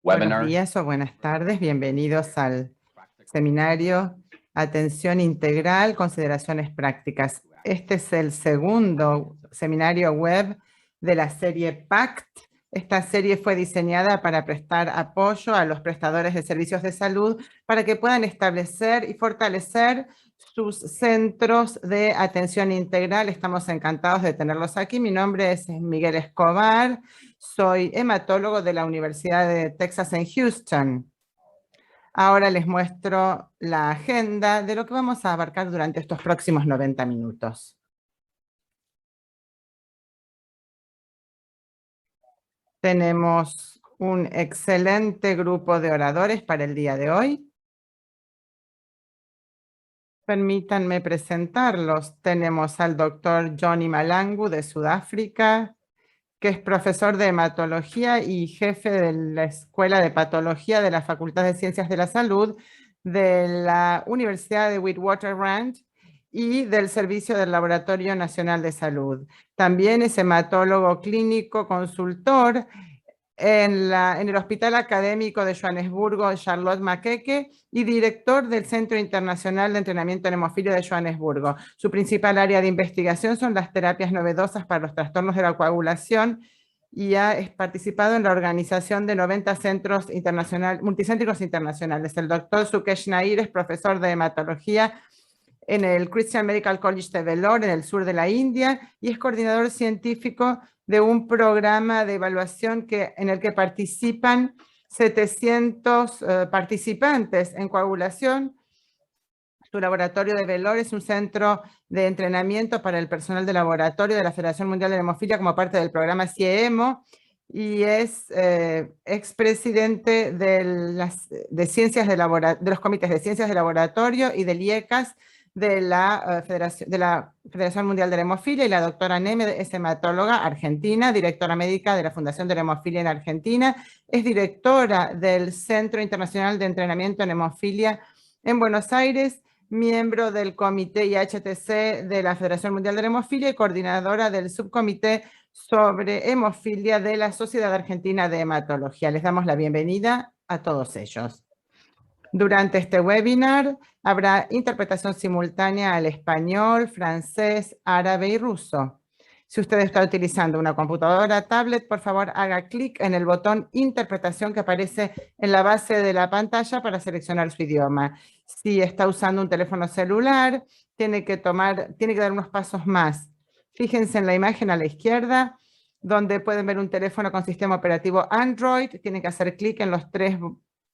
Buenos días o buenas tardes, bienvenidos al seminario Atención Integral, Consideraciones Prácticas. Este es el segundo seminario web de la serie PACT. Esta serie fue diseñada para prestar apoyo a los prestadores de servicios de salud para que puedan establecer y fortalecer sus centros de atención integral. Estamos encantados de tenerlos aquí. Mi nombre es Miguel Escobar. Soy hematólogo de la Universidad de Texas en Houston. Ahora les muestro la agenda de lo que vamos a abarcar durante estos próximos 90 minutos. Tenemos un excelente grupo de oradores para el día de hoy. Permítanme presentarlos. Tenemos al doctor Johnny Malangu de Sudáfrica, que es profesor de hematología y jefe de la Escuela de Patología de la Facultad de Ciencias de la Salud de la Universidad de Witwatersrand y del Servicio del Laboratorio Nacional de Salud. También es hematólogo clínico consultor en el Hospital Académico de Johannesburgo, Charlotte Makeke, y director del Centro Internacional de Entrenamiento en Hemofilia de Johannesburgo. Su principal área de investigación son las terapias novedosas para los trastornos de la coagulación y ha participado en la organización de 90 centros multicéntricos internacionales. El doctor Sukesh Nair es profesor de hematología en el Christian Medical College de Vellore, en el sur de la India, y es coordinador científico de un programa de evaluación en el que participan 700 participantes en coagulación. Su laboratorio de Vellore es un centro de entrenamiento para el personal de laboratorio de la Federación Mundial de Hemofilia como parte del programa CIEMO, y es expresidente de los comités de ciencias de laboratorio y del IECAS de la Federación Mundial de la Hemofilia, y la doctora Neme es hematóloga argentina, directora médica de la Fundación de la Hemofilia en Argentina, es directora del Centro Internacional de Entrenamiento en Hemofilia en Buenos Aires, miembro del Comité IHTC de la Federación Mundial de la Hemofilia y coordinadora del subcomité sobre hemofilia de la Sociedad Argentina de Hematología. Les damos la bienvenida a todos ellos. Durante este webinar habrá interpretación simultánea al español, francés, árabe y ruso. Si usted está utilizando una computadora, tablet, por favor haga clic en el botón interpretación que aparece en la base de la pantalla para seleccionar su idioma. Si está usando un teléfono celular, tiene que dar unos pasos más. Fíjense en la imagen a la izquierda, donde pueden ver un teléfono con sistema operativo Android. Tienen que hacer clic en los 3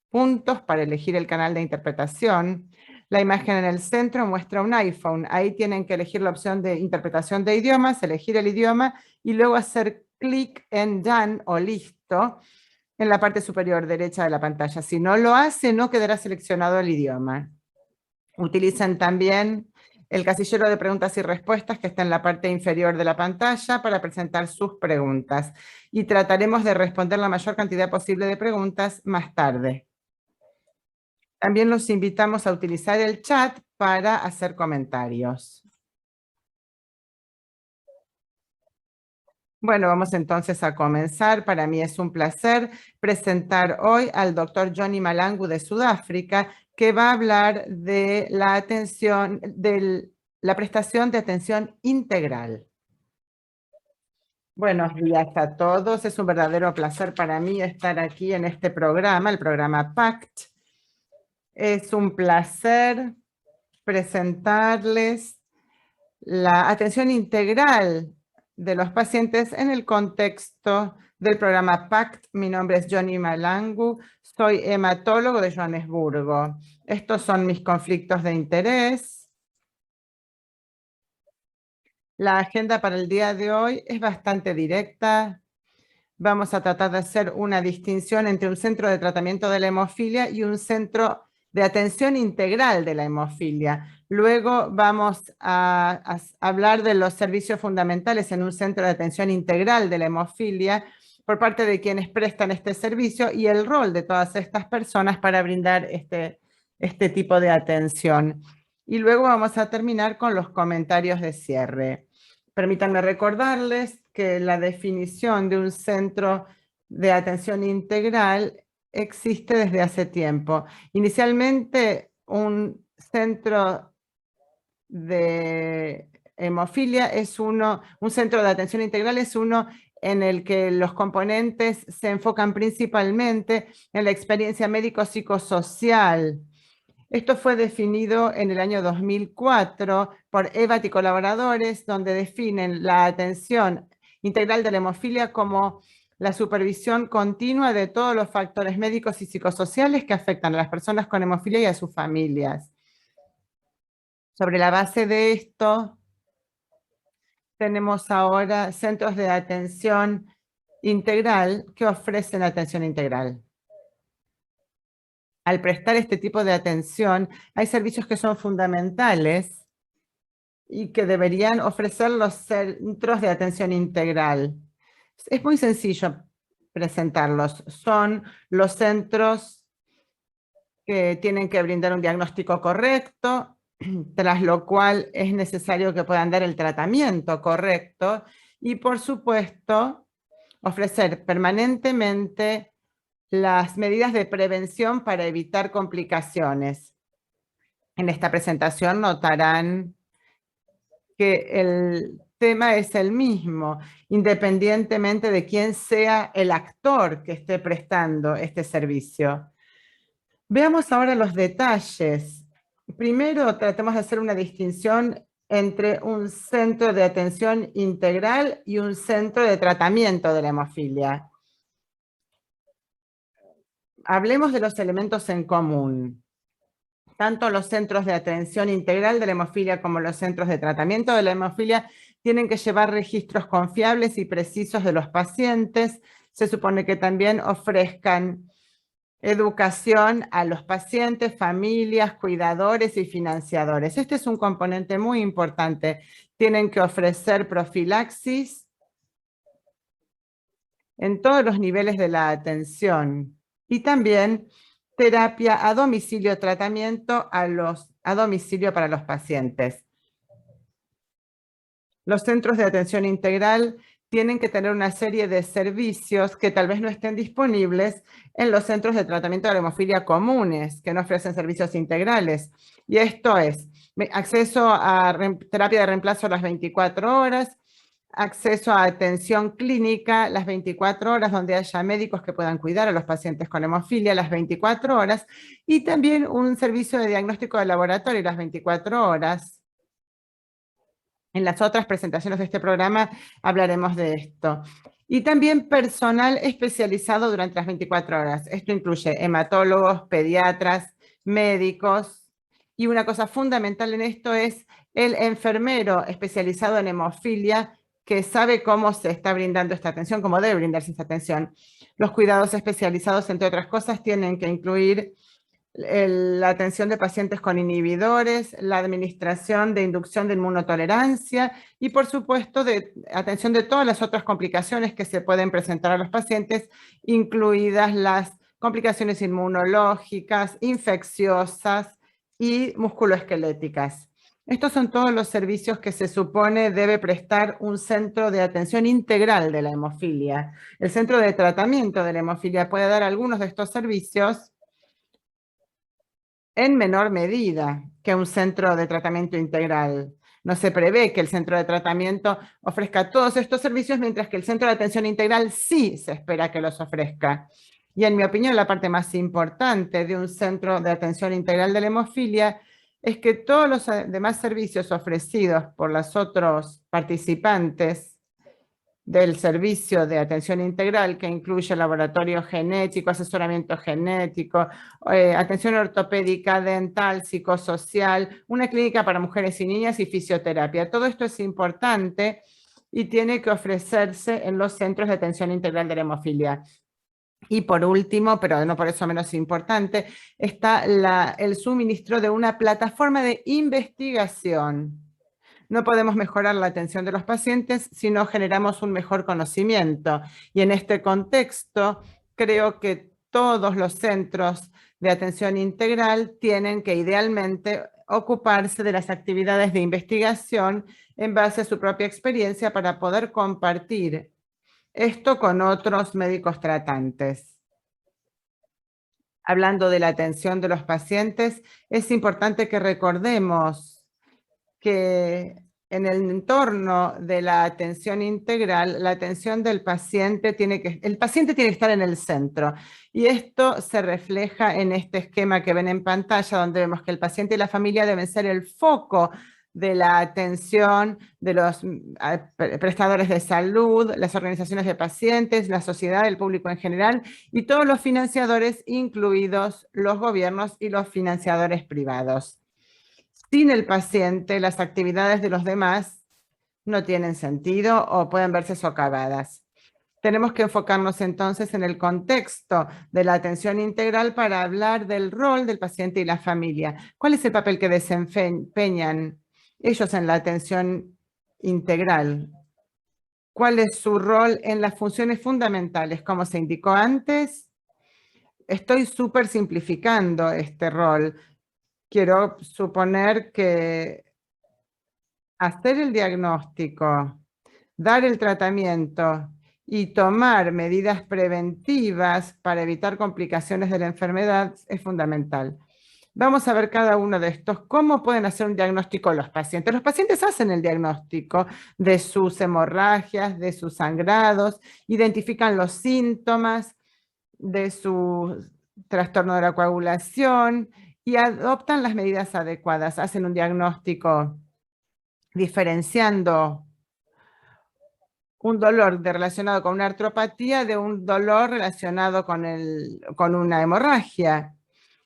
puntos para elegir el canal de interpretación. La imagen en el centro muestra un iPhone. Ahí tienen que elegir la opción de interpretación de idiomas, elegir el idioma y luego hacer clic en Done o Listo en la parte superior derecha de la pantalla. Si no lo hace, no quedará seleccionado el idioma. Utilizan también el casillero de preguntas y respuestas que está en la parte inferior de la pantalla para presentar sus preguntas. Y trataremos de responder la mayor cantidad posible de preguntas más tarde. También los invitamos a utilizar el chat para hacer comentarios. Bueno, vamos entonces a comenzar. Para mí es un placer presentar hoy al doctor Johnny Malangu de Sudáfrica, que va a hablar de la prestación de atención integral. Buenos días a todos. Es un verdadero placer para mí estar aquí en este programa, el programa PACT. Es un placer presentarles la atención integral de los pacientes en el contexto del programa PACT. Mi nombre es Johnny Malangu, soy hematólogo de Johannesburgo. Estos son mis conflictos de interés. La agenda para el día de hoy es bastante directa. Vamos a tratar de hacer una distinción entre un centro de tratamiento de la hemofilia y un centro de atención integral de la hemofilia. Luego vamos a hablar de los servicios fundamentales en un centro de atención integral de la hemofilia por parte de quienes prestan este servicio y el rol de todas estas personas para brindar este tipo de atención. Y luego vamos a terminar con los comentarios de cierre. Permítanme recordarles que la definición de un centro de atención integral existe desde hace tiempo. Inicialmente, un centro de hemofilia es un centro de atención integral es uno en el que los componentes se enfocan principalmente en la experiencia médico-psicosocial. Esto fue definido en el año 2004 por EVAT y colaboradores, donde definen la atención integral de la hemofilia como la supervisión continua de todos los factores médicos y psicosociales que afectan a las personas con hemofilia y a sus familias. Sobre la base de esto, tenemos ahora centros de atención integral que ofrecen atención integral. Al prestar este tipo de atención, hay servicios que son fundamentales y que deberían ofrecer los centros de atención integral. Es muy sencillo presentarlos. Son los centros que tienen que brindar un diagnóstico correcto, tras lo cual es necesario que puedan dar el tratamiento correcto y, por supuesto, ofrecer permanentemente las medidas de prevención para evitar complicaciones. En esta presentación notarán que el tema es el mismo, independientemente de quién sea el actor que esté prestando este servicio. Veamos ahora los detalles. Primero, tratemos de hacer una distinción entre un centro de atención integral y un centro de tratamiento de la hemofilia. Hablemos de los elementos en común. Tanto los centros de atención integral de la hemofilia como los centros de tratamiento de la hemofilia tienen que llevar registros confiables y precisos de los pacientes. Se supone que también ofrezcan educación a los pacientes, familias, cuidadores y financiadores. Este es un componente muy importante. Tienen que ofrecer profilaxis en todos los niveles de la atención y también terapia a domicilio, tratamiento a domicilio para los pacientes. Los centros de atención integral tienen que tener una serie de servicios que tal vez no estén disponibles en los centros de tratamiento de la hemofilia comunes, que no ofrecen servicios integrales. Y esto es acceso a terapia de reemplazo a las 24 horas, acceso a atención clínica las 24 horas, donde haya médicos que puedan cuidar a los pacientes con hemofilia las 24 horas, y también un servicio de diagnóstico de laboratorio las 24 horas. En las otras presentaciones de este programa hablaremos de esto. Y también personal especializado durante las 24 horas. Esto incluye hematólogos, pediatras, médicos. Y una cosa fundamental en esto es el enfermero especializado en hemofilia que sabe cómo se está brindando esta atención, cómo debe brindarse esta atención. Los cuidados especializados, entre otras cosas, tienen que incluir la atención de pacientes con inhibidores, la administración de inducción de inmunotolerancia y, por supuesto, de atención de todas las otras complicaciones que se pueden presentar a los pacientes, incluidas las complicaciones inmunológicas, infecciosas y musculoesqueléticas. Estos son todos los servicios que se supone debe prestar un centro de atención integral de la hemofilia. El centro de tratamiento de la hemofilia puede dar algunos de estos servicios en menor medida que un centro de tratamiento integral. No se prevé que el centro de tratamiento ofrezca todos estos servicios, mientras que el centro de atención integral sí se espera que los ofrezca. Y en mi opinión, la parte más importante de un centro de atención integral de la hemofilia es que todos los demás servicios ofrecidos por los otros participantes del servicio de atención integral, que incluye laboratorio genético, asesoramiento genético, atención ortopédica, dental, psicosocial, una clínica para mujeres y niñas y fisioterapia. Todo esto es importante y tiene que ofrecerse en los centros de atención integral de la hemofilia. Y por último, pero no por eso menos importante, está el suministro de una plataforma de investigación. No podemos mejorar la atención de los pacientes si no generamos un mejor conocimiento. Y en este contexto, creo que todos los centros de atención integral tienen que idealmente ocuparse de las actividades de investigación en base a su propia experiencia para poder compartir esto con otros médicos tratantes. hablando de la atención de los pacientes, es importante que recordemos que en el entorno de la atención integral, la atención del paciente el paciente tiene que estar en el centro. Y esto se refleja en este esquema que ven en pantalla, donde vemos que el paciente y la familia deben ser el foco de la atención de los prestadores de salud, las organizaciones de pacientes, la sociedad, el público en general y todos los financiadores, incluidos los gobiernos y los financiadores privados. Sin el paciente, las actividades de los demás no tienen sentido o pueden verse socavadas. Tenemos que enfocarnos entonces en el contexto de la atención integral para hablar del rol del paciente y la familia. ¿Cuál es el papel que desempeñan ellos en la atención integral? ¿Cuál es su rol en las funciones fundamentales? Como se indicó antes, estoy súper simplificando este rol. Quiero suponer que hacer el diagnóstico, dar el tratamiento y tomar medidas preventivas para evitar complicaciones de la enfermedad es fundamental. Vamos a ver cada uno de estos. ¿Cómo pueden hacer un diagnóstico los pacientes? Los pacientes hacen el diagnóstico de sus hemorragias, de sus sangrados, identifican los síntomas de su trastorno de la coagulación y adoptan las medidas adecuadas. Hacen un diagnóstico diferenciando un dolor relacionado con una artropatía de un dolor relacionado con una hemorragia.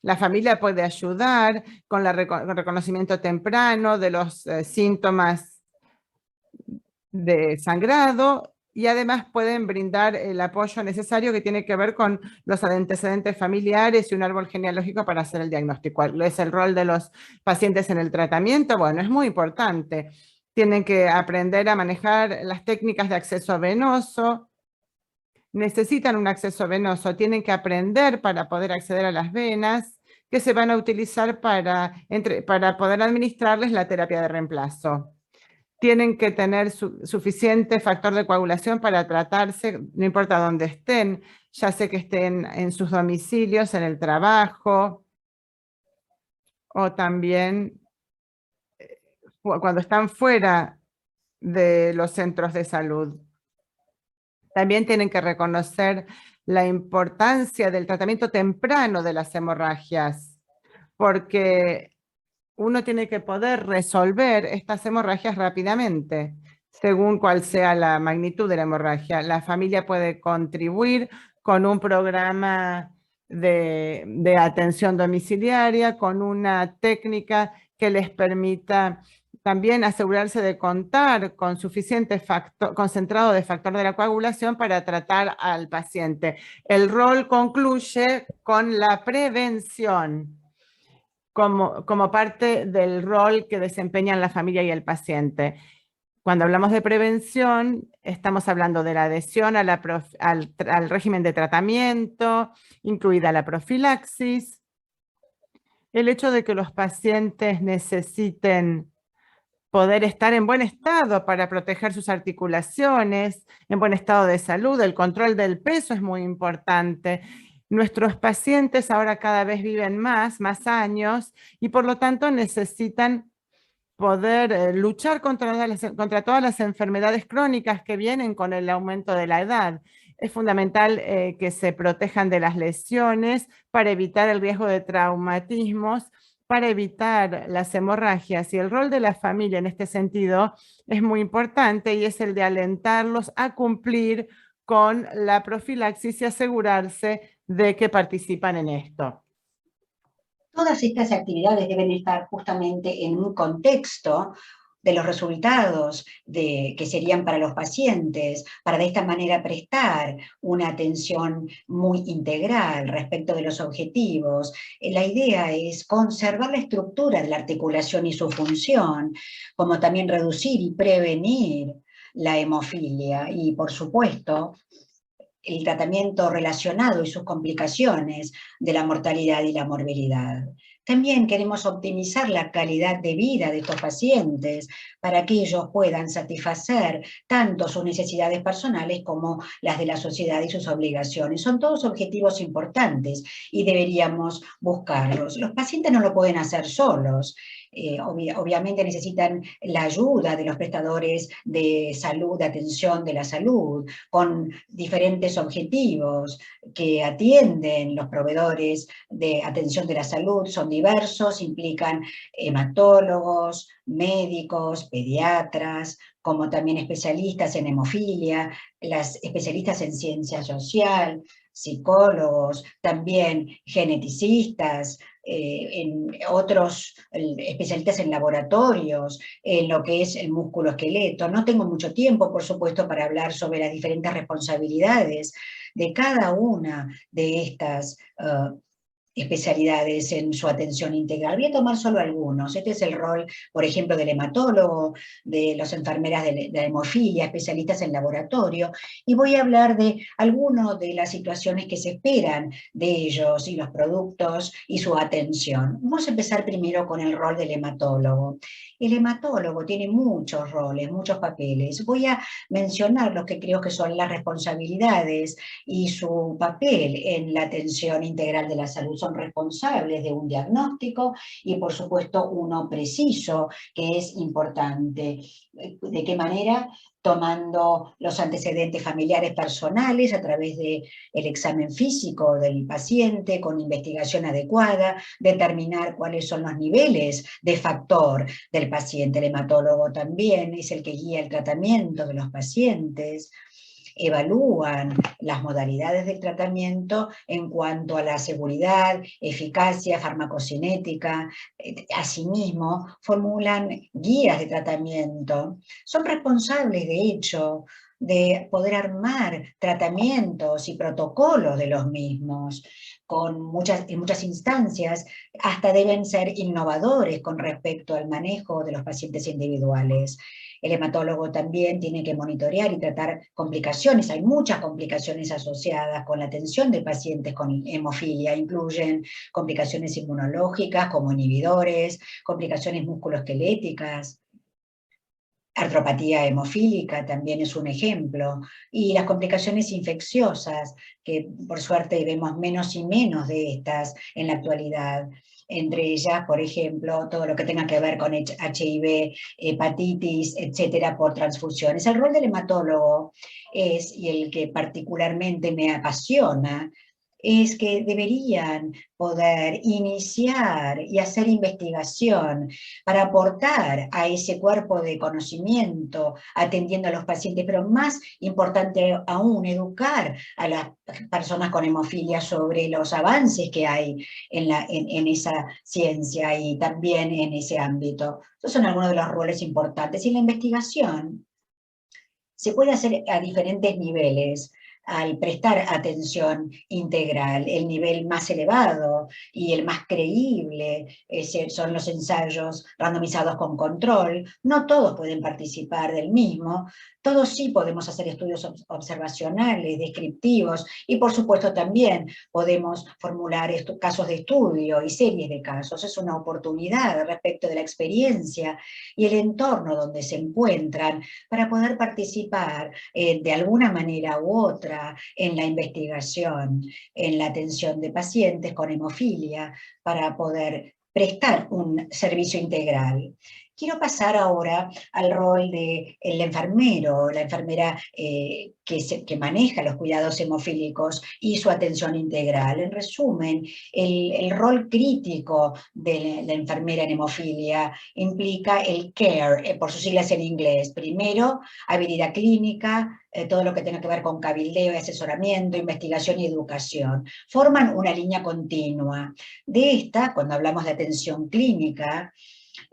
La familia puede ayudar con el reconocimiento temprano de los síntomas de sangrado y además pueden brindar el apoyo necesario que tiene que ver con los antecedentes familiares y un árbol genealógico para hacer el diagnóstico. ¿Cuál es el rol de los pacientes en el tratamiento? Bueno, es muy importante. Tienen que aprender a manejar las técnicas de acceso venoso. Necesitan un acceso venoso, tienen que aprender para poder acceder a las venas que se van a utilizar para poder administrarles la terapia de reemplazo. Tienen que tener suficiente factor de coagulación para tratarse, no importa dónde estén, ya sea que estén en sus domicilios, en el trabajo, o también cuando están fuera de los centros de salud. También tienen que reconocer la importancia del tratamiento temprano de las hemorragias, porque uno tiene que poder resolver estas hemorragias rápidamente, según cuál sea la magnitud de la hemorragia. La familia puede contribuir con un programa de atención domiciliaria, con una técnica que les permita también asegurarse de contar con suficiente concentrado de factor de la coagulación para tratar al paciente. El rol concluye con la prevención como parte del rol que desempeñan la familia y el paciente. Cuando hablamos de prevención, estamos hablando de la adhesión a al régimen de tratamiento, incluida la profilaxis, el hecho de que los pacientes necesiten poder estar en buen estado para proteger sus articulaciones, en buen estado de salud. El control del peso es muy importante. Nuestros pacientes ahora cada vez viven más años y por lo tanto necesitan poder luchar contra todas las enfermedades crónicas que vienen con el aumento de la edad. Es fundamental que se protejan de las lesiones para evitar el riesgo de traumatismos, para evitar las hemorragias, y el rol de la familia en este sentido es muy importante y es el de alentarlos a cumplir con la profilaxis y asegurarse de que participan en esto. Todas estas actividades deben estar justamente en un contexto de los resultados que serían para los pacientes, para de esta manera prestar una atención muy integral respecto de los objetivos. La idea es conservar la estructura de la articulación y su función, como también reducir y prevenir la hemofilia y, por supuesto, el tratamiento relacionado y sus complicaciones de la mortalidad y la morbilidad. También queremos optimizar la calidad de vida de estos pacientes para que ellos puedan satisfacer tanto sus necesidades personales como las de la sociedad y sus obligaciones. Son todos objetivos importantes y deberíamos buscarlos. Los pacientes no lo pueden hacer solos. Obviamente necesitan la ayuda de los prestadores de salud, de atención de la salud, con diferentes objetivos que atienden los proveedores de atención de la salud, son diversos, implican hematólogos, médicos, pediatras, como también especialistas en hemofilia, las especialistas en ciencia social, psicólogos, también geneticistas, en otros especialistas en laboratorios, en lo que es el músculo esqueleto. No tengo mucho tiempo, por supuesto, para hablar sobre las diferentes responsabilidades de cada una de estas especialidades en su atención integral. Voy a tomar solo algunos. Este es el rol, por ejemplo, del hematólogo, de las enfermeras de la hemofilia, especialistas en laboratorio, y voy a hablar de algunas de las situaciones que se esperan de ellos y los productos y su atención. Vamos a empezar primero con el rol del hematólogo. El hematólogo tiene muchos roles, muchos papeles. Voy a mencionar los que creo que son las responsabilidades y su papel en la atención integral de la salud. Son responsables de un diagnóstico y, por supuesto, uno preciso, que es importante. ¿De qué manera? Tomando los antecedentes familiares personales a través del examen físico del paciente, con investigación adecuada, determinar cuáles son los niveles de factor del paciente. El hematólogo también es el que guía el tratamiento de los pacientes, evalúan las modalidades del tratamiento en cuanto a la seguridad, eficacia, farmacocinética. Asimismo, formulan guías de tratamiento. Son responsables, de hecho, de poder armar tratamientos y protocolos de los mismos. En muchas instancias hasta deben ser innovadores con respecto al manejo de los pacientes individuales. El hematólogo también tiene que monitorear y tratar complicaciones. Hay muchas complicaciones asociadas con la atención de pacientes con hemofilia. Incluyen complicaciones inmunológicas como inhibidores, complicaciones musculoesqueléticas, artropatía hemofílica también es un ejemplo, y las complicaciones infecciosas, que por suerte vemos menos y menos de estas en la actualidad. Entre ellas, por ejemplo, todo lo que tenga que ver con HIV, hepatitis, etcétera, por transfusiones. El rol del hematólogo es, y el que particularmente me apasiona, es que deberían poder iniciar y hacer investigación para aportar a ese cuerpo de conocimiento atendiendo a los pacientes, pero más importante aún, educar a las personas con hemofilia sobre los avances que hay en esa ciencia y también en ese ámbito. Esos son algunos de los roles importantes. Y la investigación se puede hacer a diferentes niveles al prestar atención integral. El nivel más elevado y el más creíble son los ensayos randomizados con control. No todos pueden participar del mismo, todos sí podemos hacer estudios observacionales, descriptivos, y por supuesto también podemos formular casos de estudio y series de casos. Es una oportunidad respecto de la experiencia y el entorno donde se encuentran para poder participar de alguna manera u otra en la investigación, en la atención de pacientes con hemofilia, para poder prestar un servicio integral. Quiero pasar ahora al rol del enfermero, la enfermera que maneja los cuidados hemofílicos y su atención integral. En resumen, el rol crítico de la enfermera en hemofilia implica el CARE, por sus siglas en inglés. Primero, habilidad clínica, todo lo que tenga que ver con cabildeo y asesoramiento, investigación y educación. Forman una línea continua. De esta, cuando hablamos de atención clínica,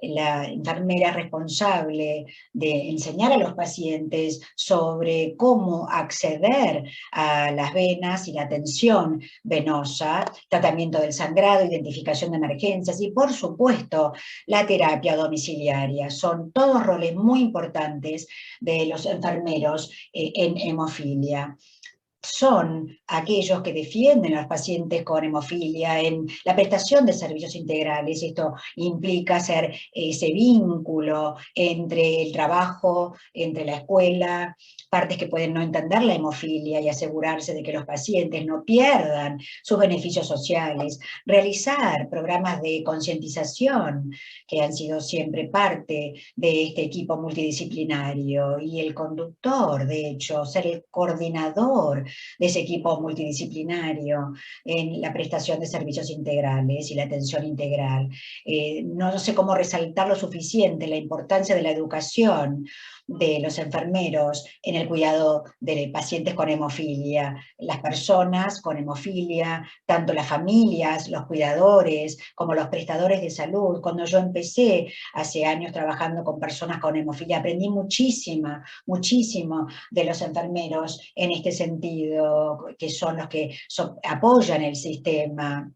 la enfermera responsable de enseñar a los pacientes sobre cómo acceder a las venas y la atención venosa, tratamiento del sangrado, identificación de emergencias y, por supuesto, la terapia domiciliaria. Son todos roles muy importantes de los enfermeros en hemofilia. son aquellos que defienden a los pacientes con hemofilia en la prestación de servicios integrales. Esto implica hacer ese vínculo entre el trabajo, entre la escuela, partes que pueden no entender la hemofilia y asegurarse de que los pacientes no pierdan sus beneficios sociales, realizar programas de concientización que han sido siempre parte de este equipo multidisciplinario, y el conductor, de hecho, ser el coordinador de ese equipo multidisciplinario en la prestación de servicios integrales y la atención integral. No sé cómo resaltar lo suficiente la importancia de la educación de los enfermeros en el cuidado de pacientes con hemofilia, las personas con hemofilia, tanto las familias, los cuidadores, como los prestadores de salud. Cuando yo empecé hace años trabajando con personas con hemofilia, aprendí muchísimo de los enfermeros en este sentido, que son los que apoyan el sistema,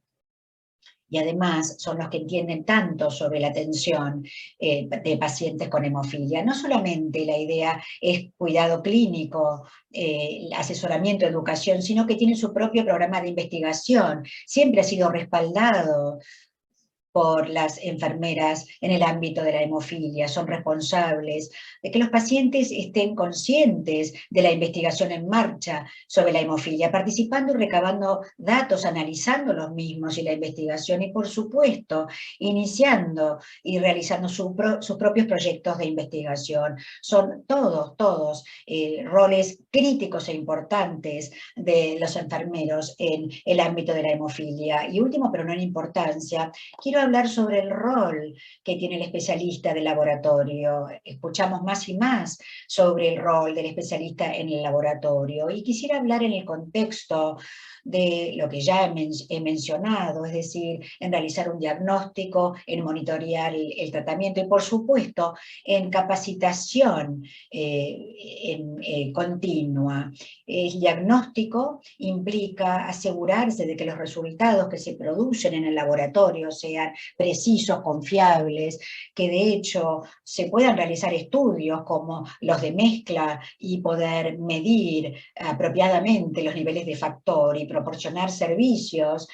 y además son los que entienden tanto sobre la atención de pacientes con hemofilia. No solamente la idea es cuidado clínico, asesoramiento, educación, sino que tienen su propio programa de investigación. Siempre ha sido respaldado por las enfermeras en el ámbito de la hemofilia, son responsables de que los pacientes estén conscientes de la investigación en marcha sobre la hemofilia, participando y recabando datos, analizando los mismos y la investigación, y por supuesto, iniciando y realizando sus propios proyectos de investigación. Son todos roles críticos e importantes de los enfermeros en el ámbito de la hemofilia. Y último, pero no en importancia, quiero hablar sobre el rol que tiene el especialista del laboratorio. Escuchamos más y más sobre el rol del especialista en el laboratorio, y quisiera hablar en el contexto de lo que ya he mencionado, es decir, en realizar un diagnóstico, en monitorear el tratamiento y, por supuesto, en capacitación continua. El diagnóstico implica asegurarse de que los resultados que se producen en el laboratorio sean precisos, confiables, que de hecho se puedan realizar estudios como los de mezcla y poder medir apropiadamente los niveles de factor y proporcionar servicios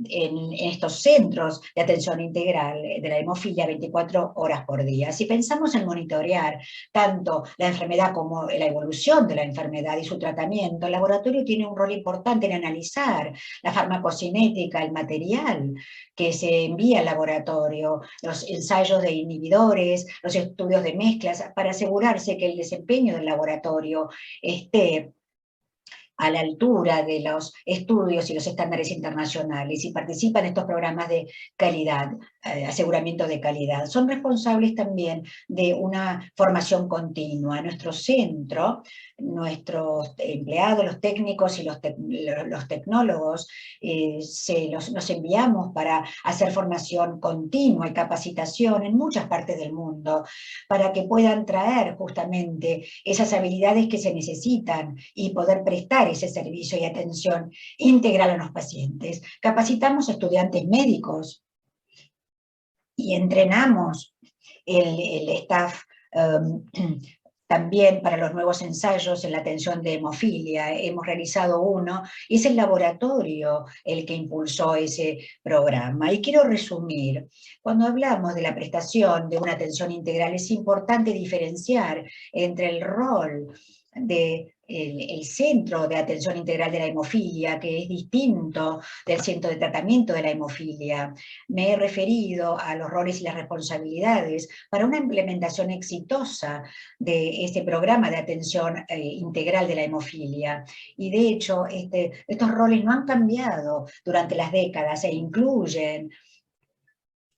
en estos centros de atención integral de la hemofilia 24 horas por día. Si pensamos en monitorear tanto la enfermedad como la evolución de la enfermedad y su tratamiento, el laboratorio tiene un rol importante en analizar la farmacocinética, el material que se envía al laboratorio, los ensayos de inhibidores, los estudios de mezclas, para asegurarse que el desempeño del laboratorio esté a la altura de los estudios y los estándares internacionales, y participan en estos programas de calidad, aseguramiento de calidad. Son responsables también de una formación continua. Nuestro centro, nuestros empleados, los técnicos y los tecnólogos, nos enviamos para hacer formación continua y capacitación en muchas partes del mundo, para que puedan traer justamente esas habilidades que se necesitan y poder prestar ese servicio y atención integral a los pacientes. Capacitamos a estudiantes médicos y entrenamos el staff también para los nuevos ensayos en la atención de hemofilia. Hemos realizado uno y es el laboratorio el que impulsó ese programa. Y quiero resumir, cuando hablamos de la prestación de una atención integral, es importante diferenciar entre el rol del centro de atención integral de la hemofilia, que es distinto del centro de tratamiento de la hemofilia. Me he referido a los roles y las responsabilidades para una implementación exitosa de este programa de atención integral de la hemofilia. Y de hecho, estos roles no han cambiado durante las décadas e incluyen,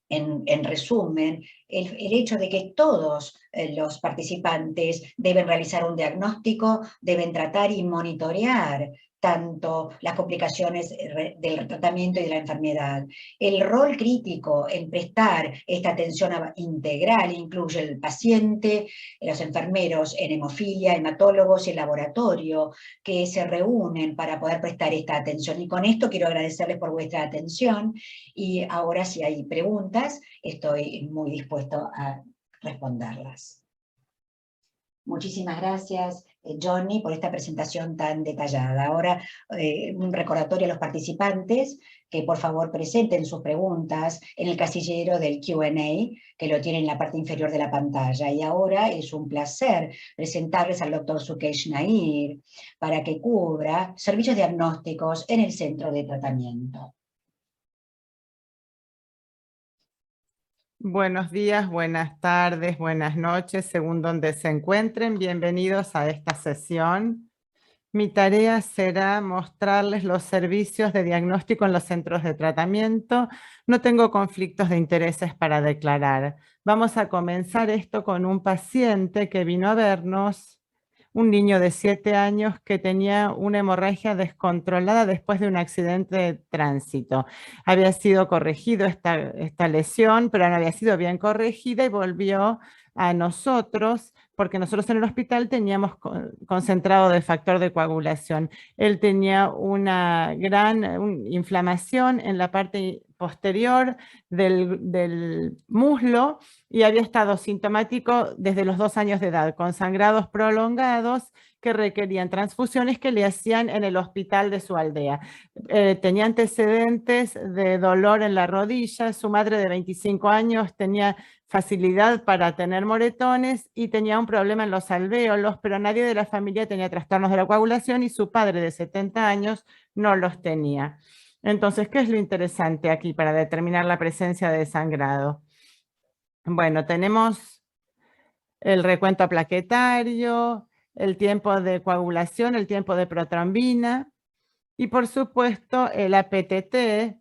en resumen, el hecho de que todos los participantes deben realizar un diagnóstico, deben tratar y monitorear tanto las complicaciones del tratamiento y de la enfermedad. El rol crítico en prestar esta atención integral incluye el paciente, los enfermeros en hemofilia, hematólogos y el laboratorio, que se reúnen para poder prestar esta atención. Y con esto quiero agradecerles por vuestra atención, y ahora si hay preguntas, estoy muy dispuesto a responderlas. Muchísimas gracias, Johnny, por esta presentación tan detallada. Ahora, un recordatorio a los participantes que por favor presenten sus preguntas en el casillero del Q&A, que lo tienen en la parte inferior de la pantalla. Y ahora es un placer presentarles al doctor Sukesh Nair para que cubra servicios diagnósticos en el centro de tratamiento. Buenos días, buenas tardes, buenas noches, según donde se encuentren. Bienvenidos a esta sesión. Mi tarea será mostrarles los servicios de diagnóstico en los centros de tratamiento. No tengo conflictos de intereses para declarar. Vamos a comenzar esto con un paciente que vino a vernos, un niño de 7 años que tenía una hemorragia descontrolada después de un accidente de tránsito. Había sido corregido esta lesión, pero no había sido bien corregida y volvió a nosotros porque nosotros en el hospital teníamos concentrado de factor de coagulación. Él tenía una gran inflamación en la parte posterior del muslo y había estado sintomático desde los 2 años de edad, con sangrados prolongados que requerían transfusiones que le hacían en el hospital de su aldea. Tenía antecedentes de dolor en la rodilla, su madre de 25 años tenía facilidad para tener moretones y tenía un problema en los alvéolos, pero nadie de la familia tenía trastornos de la coagulación y su padre de 70 años no los tenía. Entonces, ¿qué es lo interesante aquí para determinar la presencia de sangrado? Bueno, tenemos el recuento plaquetario, el tiempo de coagulación, el tiempo de protrombina y por supuesto el APTT.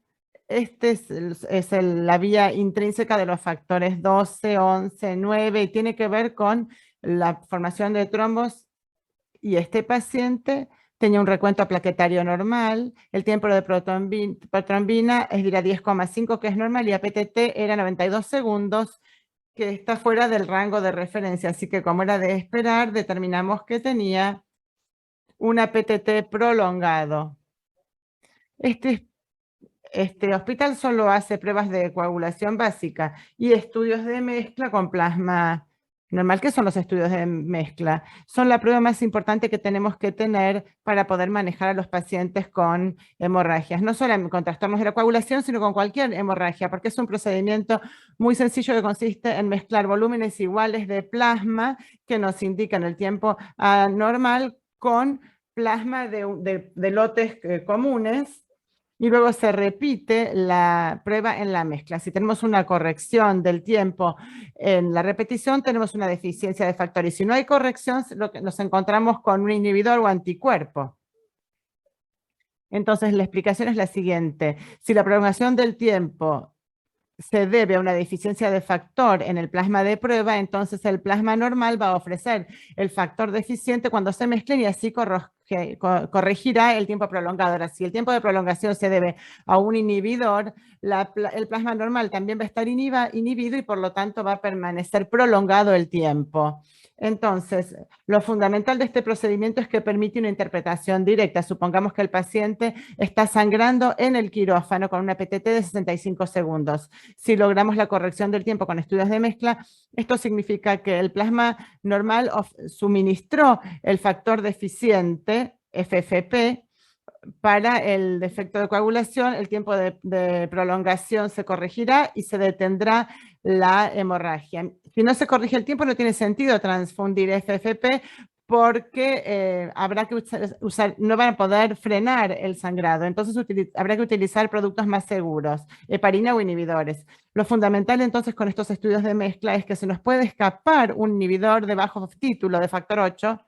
Este es la vía intrínseca de los factores 12, 11, 9 y tiene que ver con la formación de trombos y este paciente tenía un recuento plaquetario normal, el tiempo de protrombina es de 10,5 que es normal y APTT era 92 segundos que está fuera del rango de referencia, así que como era de esperar determinamos que tenía un APTT prolongado. Este hospital solo hace pruebas de coagulación básica y estudios de mezcla con plasma normal. ¿Qué son los estudios de mezcla? Son la prueba más importante que tenemos que tener para poder manejar a los pacientes con hemorragias. No solo con trastornos de la coagulación, sino con cualquier hemorragia, porque es un procedimiento muy sencillo que consiste en mezclar volúmenes iguales de plasma que nos indican el tiempo normal con plasma de lotes comunes. Y luego se repite la prueba en la mezcla. Si tenemos una corrección del tiempo en la repetición, tenemos una deficiencia de factor. Y si no hay corrección, nos encontramos con un inhibidor o anticuerpo. Entonces, la explicación es la siguiente. Si la prolongación del tiempo se debe a una deficiencia de factor en el plasma de prueba, entonces el plasma normal va a ofrecer el factor deficiente cuando se mezclen y así corregirá el tiempo prolongado. Ahora, si el tiempo de prolongación se debe a un inhibidor, el plasma normal también va a estar inhibido y por lo tanto va a permanecer prolongado el tiempo. Entonces, lo fundamental de este procedimiento es que permite una interpretación directa. Supongamos que el paciente está sangrando en el quirófano con una PTT de 65 segundos. Si logramos la corrección del tiempo con estudios de mezcla, esto significa que el plasma normal suministró el factor deficiente, FFP, para el defecto de coagulación, el tiempo de prolongación se corregirá y se detendrá la hemorragia. Si no se corrige el tiempo, no tiene sentido transfundir FFP porque habrá que no van a poder frenar el sangrado. Entonces habrá que utilizar productos más seguros, heparina o inhibidores. Lo fundamental entonces con estos estudios de mezcla es que se nos puede escapar un inhibidor de bajo título de factor 8.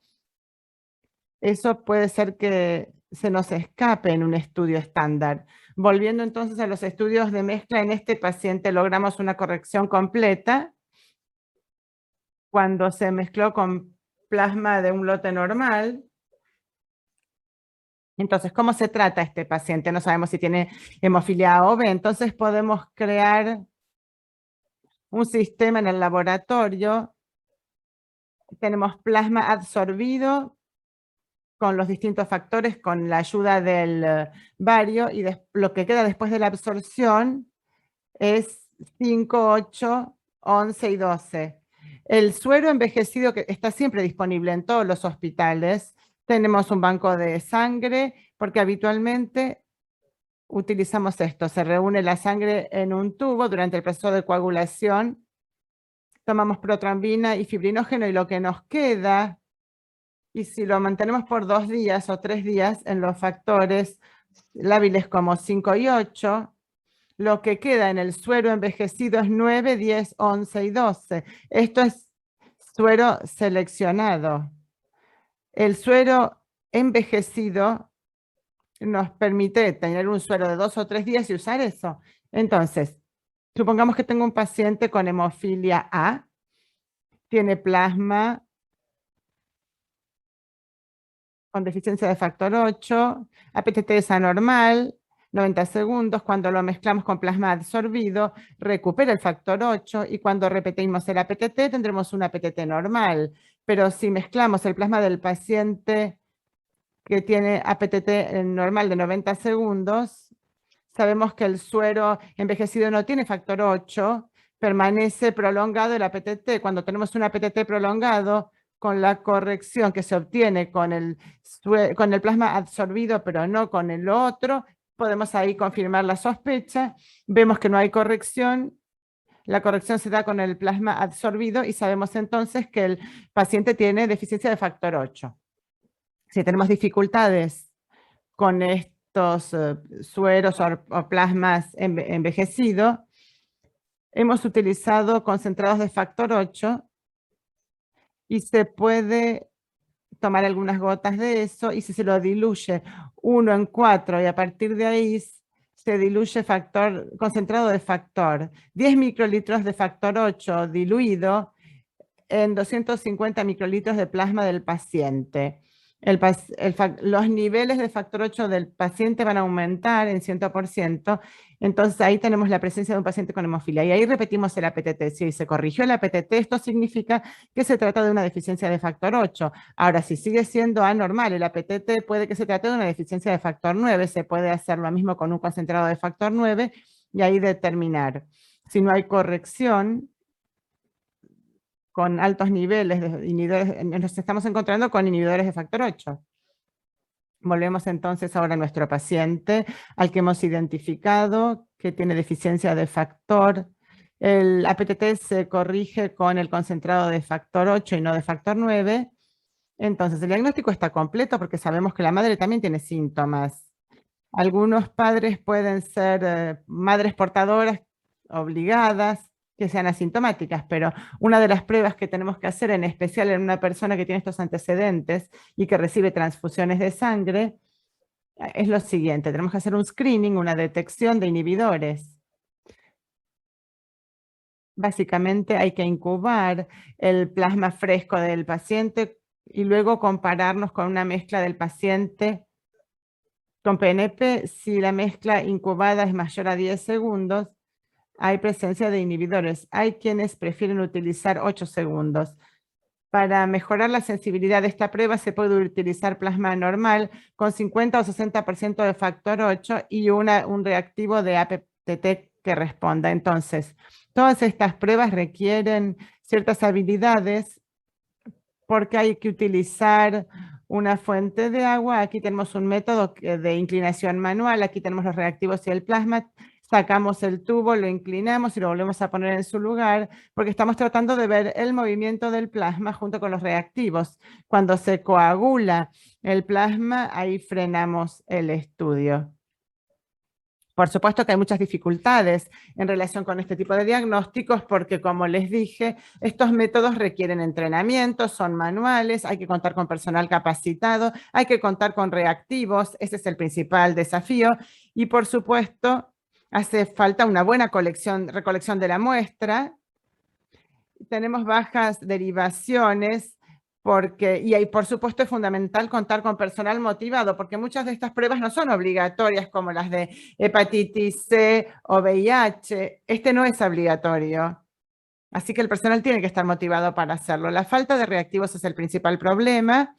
Eso puede ser que se nos escape en un estudio estándar. Volviendo entonces a los estudios de mezcla, en este paciente logramos una corrección completa cuando se mezcló con plasma de un lote normal. Entonces, ¿cómo se trata este paciente? No sabemos si tiene hemofilia A o B, entonces podemos crear un sistema en el laboratorio. Tenemos plasma absorbido con los distintos factores, con la ayuda del bario, y lo que queda después de la absorción es 5, 8, 11 y 12. El suero envejecido que está siempre disponible en todos los hospitales. Tenemos un banco de sangre porque habitualmente utilizamos esto. Se reúne la sangre en un tubo durante el proceso de coagulación. Tomamos protrombina y fibrinógeno y lo que nos queda, y si lo mantenemos por 2 días o 3 días en los factores lábiles como 5 y 8, lo que queda en el suero envejecido es 9, 10, 11 y 12. Esto es suero seleccionado. El suero envejecido nos permite tener un suero de 2 o 3 días y usar eso. Entonces, supongamos que tengo un paciente con hemofilia A, tiene plasma con deficiencia de factor 8, APTT es anormal, 90 segundos, cuando lo mezclamos con plasma absorbido, recupera el factor 8 y cuando repetimos el APTT tendremos un APTT normal. Pero si mezclamos el plasma del paciente que tiene APTT normal de 90 segundos, sabemos que el suero envejecido no tiene factor 8, permanece prolongado el APTT. Cuando tenemos un APTT prolongado, con la corrección que se obtiene con el plasma absorbido, pero no con el otro, podemos ahí confirmar la sospecha. Vemos que no hay corrección. La corrección se da con el plasma absorbido y sabemos entonces que el paciente tiene deficiencia de factor 8. Si tenemos dificultades con estos sueros o plasmas envejecidos, hemos utilizado concentrados de factor 8 y se puede tomar algunas gotas de eso y si se lo diluye 1 en 4 y a partir de ahí se diluye concentrado de factor, 10 microlitros de factor 8 diluido en 250 microlitros de plasma del paciente. Los niveles de factor 8 del paciente van a aumentar en 100%, entonces ahí tenemos la presencia de un paciente con hemofilia. Y ahí repetimos el APTT. Si se corrigió el APTT, esto significa que se trata de una deficiencia de factor 8. Ahora, si sigue siendo anormal el APTT, puede que se trate de una deficiencia de factor 9. Se puede hacer lo mismo con un concentrado de factor 9 y ahí determinar. Si no hay corrección, con altos niveles de inhibidores, nos estamos encontrando con inhibidores de factor 8. Volvemos entonces ahora a nuestro paciente, al que hemos identificado que tiene deficiencia de factor. El APTT se corrige con el concentrado de factor 8 y no de factor 9. Entonces, el diagnóstico está completo porque sabemos que la madre también tiene síntomas. Algunos padres pueden ser madres portadoras obligadas, que sean asintomáticas, pero una de las pruebas que tenemos que hacer, en especial en una persona que tiene estos antecedentes y que recibe transfusiones de sangre, es lo siguiente. Tenemos que hacer un screening, una detección de inhibidores. Básicamente hay que incubar el plasma fresco del paciente y luego compararnos con una mezcla del paciente con PNP. Si la mezcla incubada es mayor a 10 segundos, hay presencia de inhibidores. Hay quienes prefieren utilizar 8 segundos. Para mejorar la sensibilidad de esta prueba se puede utilizar plasma normal con 50 o 60% de factor 8 y un reactivo de APTT que responda. Entonces, todas estas pruebas requieren ciertas habilidades porque hay que utilizar una fuente de agua. Aquí tenemos un método de inclinación manual. Aquí tenemos los reactivos y el plasma. Sacamos el tubo, lo inclinamos y lo volvemos a poner en su lugar porque estamos tratando de ver el movimiento del plasma junto con los reactivos. Cuando se coagula el plasma, ahí frenamos el estudio. Por supuesto que hay muchas dificultades en relación con este tipo de diagnósticos porque, como les dije, estos métodos requieren entrenamiento, son manuales, hay que contar con personal capacitado, hay que contar con reactivos, ese es el principal desafío, y por supuesto hace falta una buena recolección de la muestra. Tenemos bajas derivaciones y ahí, por supuesto, es fundamental contar con personal motivado, porque muchas de estas pruebas no son obligatorias como las de hepatitis C o VIH. Este no es obligatorio. Así que el personal tiene que estar motivado para hacerlo. La falta de reactivos es el principal problema.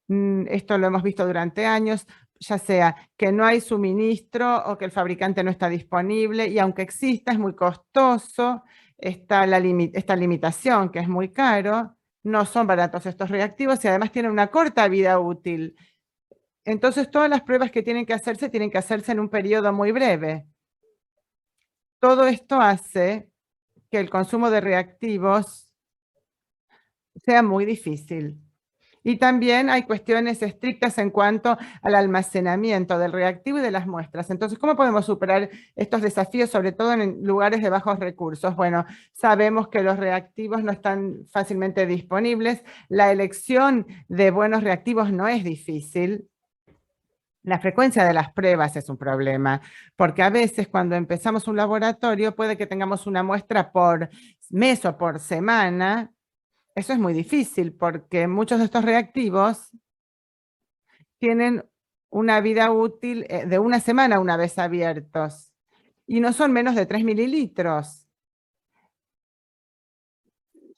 Esto lo hemos visto durante años. ya sea que no hay suministro o que el fabricante no está disponible, y aunque exista es muy costoso, está esta limitación que es muy caro, no son baratos estos reactivos y además tienen una corta vida útil. Entonces todas las pruebas que tienen que hacerse en un periodo muy breve. Todo esto hace que el consumo de reactivos sea muy difícil. Y también hay cuestiones estrictas en cuanto al almacenamiento del reactivo y de las muestras. Entonces, ¿cómo podemos superar estos desafíos, sobre todo en lugares de bajos recursos? Bueno, sabemos que los reactivos no están fácilmente disponibles. La elección de buenos reactivos no es difícil. La frecuencia de las pruebas es un problema, porque a veces cuando empezamos un laboratorio puede que tengamos una muestra por mes o por semana. Eso es muy difícil porque muchos de estos reactivos tienen una vida útil de una semana una vez abiertos y no son menos de 3 mililitros.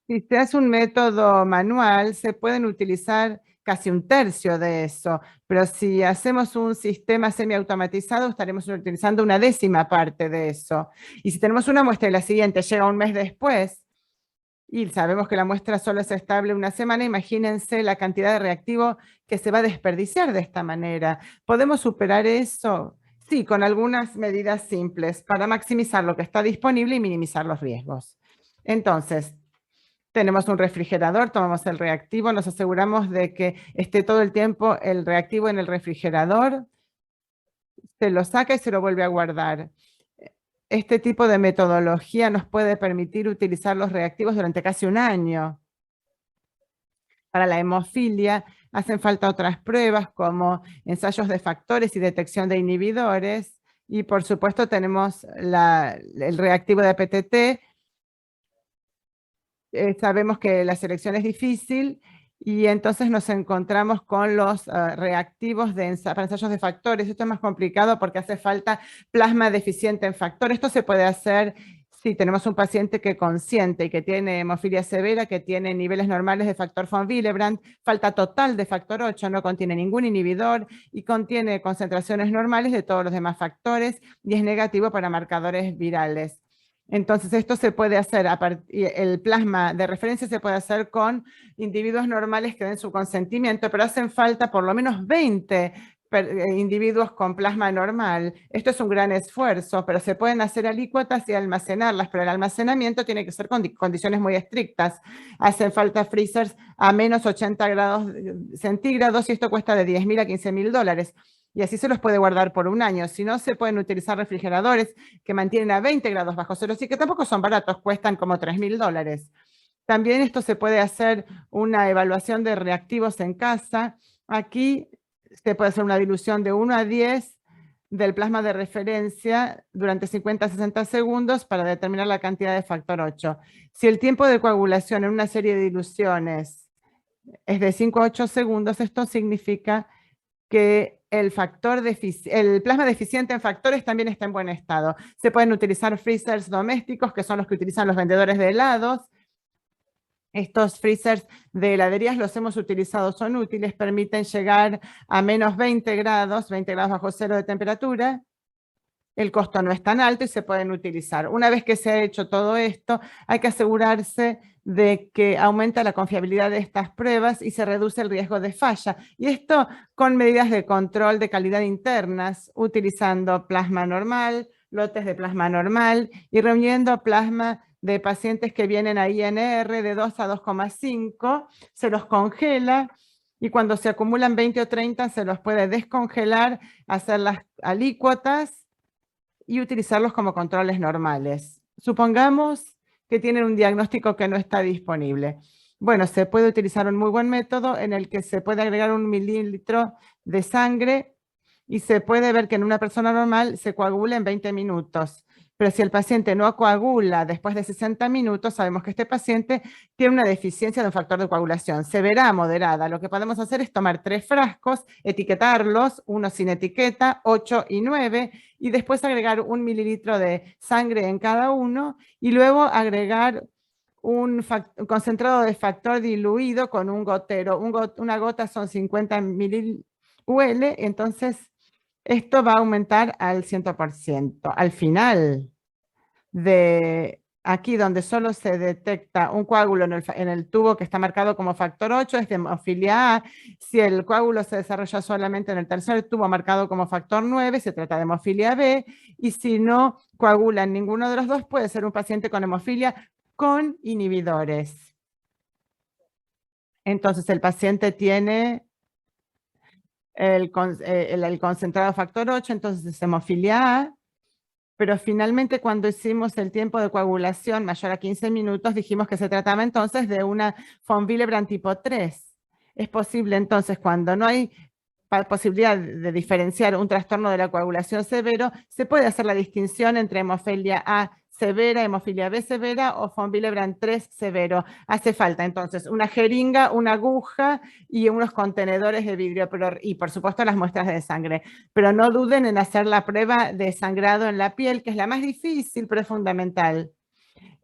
Si se hace un método manual, se pueden utilizar casi un tercio de eso, pero si hacemos un sistema semiautomatizado, estaremos utilizando una décima parte de eso. Y si tenemos una muestra y la siguiente llega un mes después, y sabemos que la muestra solo es estable una semana, imagínense la cantidad de reactivo que se va a desperdiciar de esta manera. ¿Podemos superar eso? Sí, con algunas medidas simples para maximizar lo que está disponible y minimizar los riesgos. Entonces, tenemos un refrigerador, tomamos el reactivo, nos aseguramos de que esté todo el tiempo el reactivo en el refrigerador, se lo saca y se lo vuelve a guardar. Este tipo de metodología nos puede permitir utilizar los reactivos durante casi un año. Para la hemofilia hacen falta otras pruebas como ensayos de factores y detección de inhibidores. Y por supuesto tenemos el reactivo de PTT. Sabemos que la selección es difícil y entonces nos encontramos con los reactivos para ensayos de factores. Esto es más complicado porque hace falta plasma deficiente en factor. Esto se puede hacer si tenemos un paciente que consiente y que tiene hemofilia severa, que tiene niveles normales de factor von Willebrand, falta total de factor 8, no contiene ningún inhibidor y contiene concentraciones normales de todos los demás factores y es negativo para marcadores virales. Entonces, esto se puede hacer, el plasma de referencia se puede hacer con individuos normales que den su consentimiento, pero hacen falta por lo menos 20 individuos con plasma normal. Esto es un gran esfuerzo, pero se pueden hacer alícuotas y almacenarlas, pero el almacenamiento tiene que ser con condiciones muy estrictas. Hacen falta freezers a menos 80 grados centígrados y esto cuesta de $10.000 a $15.000. Y así se los puede guardar por un año. Si no, se pueden utilizar refrigeradores que mantienen a 20 grados bajo cero, sí que tampoco son baratos, cuestan como $3.000. También esto se puede hacer una evaluación de reactivos en casa. Aquí se puede hacer una dilución de 1 a 10 del plasma de referencia durante 50 a 60 segundos para determinar la cantidad de factor 8. Si el tiempo de coagulación en una serie de diluciones es de 5 a 8 segundos, esto significa que el plasma deficiente en factores también está en buen estado. Se pueden utilizar freezers domésticos, que son los que utilizan los vendedores de helados. Estos freezers de heladerías los hemos utilizado, son útiles, permiten llegar a menos 20 grados bajo cero de temperatura. El costo no es tan alto y se pueden utilizar. Una vez que se ha hecho todo esto, hay que asegurarse de que aumenta la confiabilidad de estas pruebas y se reduce el riesgo de falla. Y esto con medidas de control de calidad internas, utilizando plasma normal, lotes de plasma normal y reuniendo plasma de pacientes que vienen a INR de 2 a 2,5, se los congela y cuando se acumulan 20 o 30 se los puede descongelar, hacer las alícuotas y utilizarlos como controles normales. Supongamos que tienen un diagnóstico que no está disponible. Bueno, se puede utilizar un muy buen método en el que se puede agregar 1 mililitro de sangre y se puede ver que en una persona normal se coagula en 20 minutos. Pero si el paciente no coagula después de 60 minutos, sabemos que este paciente tiene una deficiencia de un factor de coagulación severa a moderada. Lo que podemos hacer es tomar 3 frascos, etiquetarlos, uno sin etiqueta, 8 y 9, y después agregar 1 mililitro de sangre en cada uno, y luego agregar un concentrado de factor diluido con un gotero. Una gota son 50 mil UL, entonces esto va a aumentar al 100%. Al final de aquí donde solo se detecta un coágulo en el tubo que está marcado como factor 8, es de hemofilia A. Si el coágulo se desarrolla solamente en el tercer tubo marcado como factor 9, se trata de hemofilia B, y si no coagula en ninguno de los dos, puede ser un paciente con hemofilia con inhibidores. Entonces el paciente tiene el concentrado factor 8, entonces es hemofilia A, pero finalmente cuando hicimos el tiempo de coagulación mayor a 15 minutos, dijimos que se trataba entonces de una von Willebrand tipo 3. Es posible entonces, cuando no hay posibilidad de diferenciar un trastorno de la coagulación severo, se puede hacer la distinción entre hemofilia A severa, hemofilia B severa o von Willebrand 3 severo. Hace falta entonces una jeringa, una aguja y unos contenedores de vidrio, y por supuesto las muestras de sangre. Pero no duden en hacer la prueba de sangrado en la piel, que es la más difícil, pero es fundamental.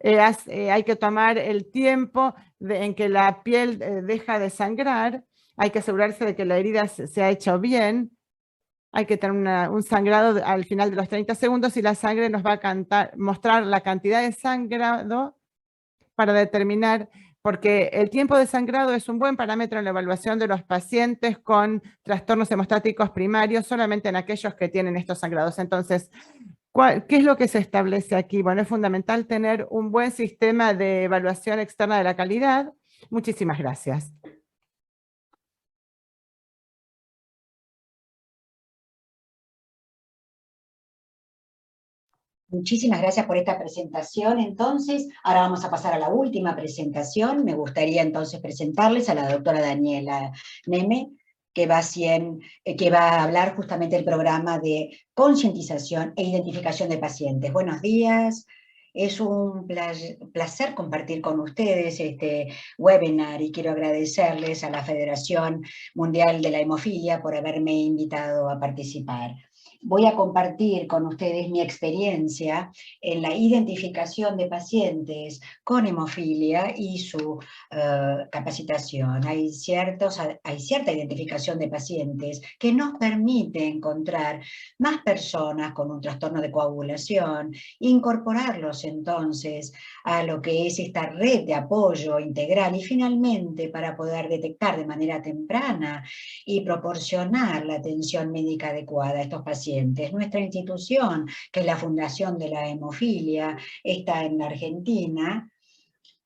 Hay que tomar el tiempo en que la piel deja de sangrar, hay que asegurarse de que la herida se ha hecho bien, hay que tener un sangrado al final de los 30 segundos y la sangre nos va a mostrar la cantidad de sangrado para determinar, porque el tiempo de sangrado es un buen parámetro en la evaluación de los pacientes con trastornos hemostáticos primarios, solamente en aquellos que tienen estos sangrados. Entonces, ¿qué es lo que se establece aquí? Bueno, es fundamental tener un buen sistema de evaluación externa de la calidad. Muchísimas gracias. Muchísimas gracias por esta presentación. Entonces, ahora vamos a pasar a la última presentación. Me gustaría entonces presentarles a la doctora Daniela Neme, que va a hablar justamente del programa de concientización e identificación de pacientes. Buenos días. Es un placer compartir con ustedes este webinar y quiero agradecerles a la Federación Mundial de la Hemofilia por haberme invitado a participar. Voy a compartir con ustedes mi experiencia en la identificación de pacientes con hemofilia y su capacitación. Hay cierta identificación de pacientes que nos permite encontrar más personas con un trastorno de coagulación, incorporarlos entonces a lo que es esta red de apoyo integral y finalmente para poder detectar de manera temprana y proporcionar la atención médica adecuada a estos pacientes. Nuestra institución, que es la Fundación de la Hemofilia, está en la Argentina.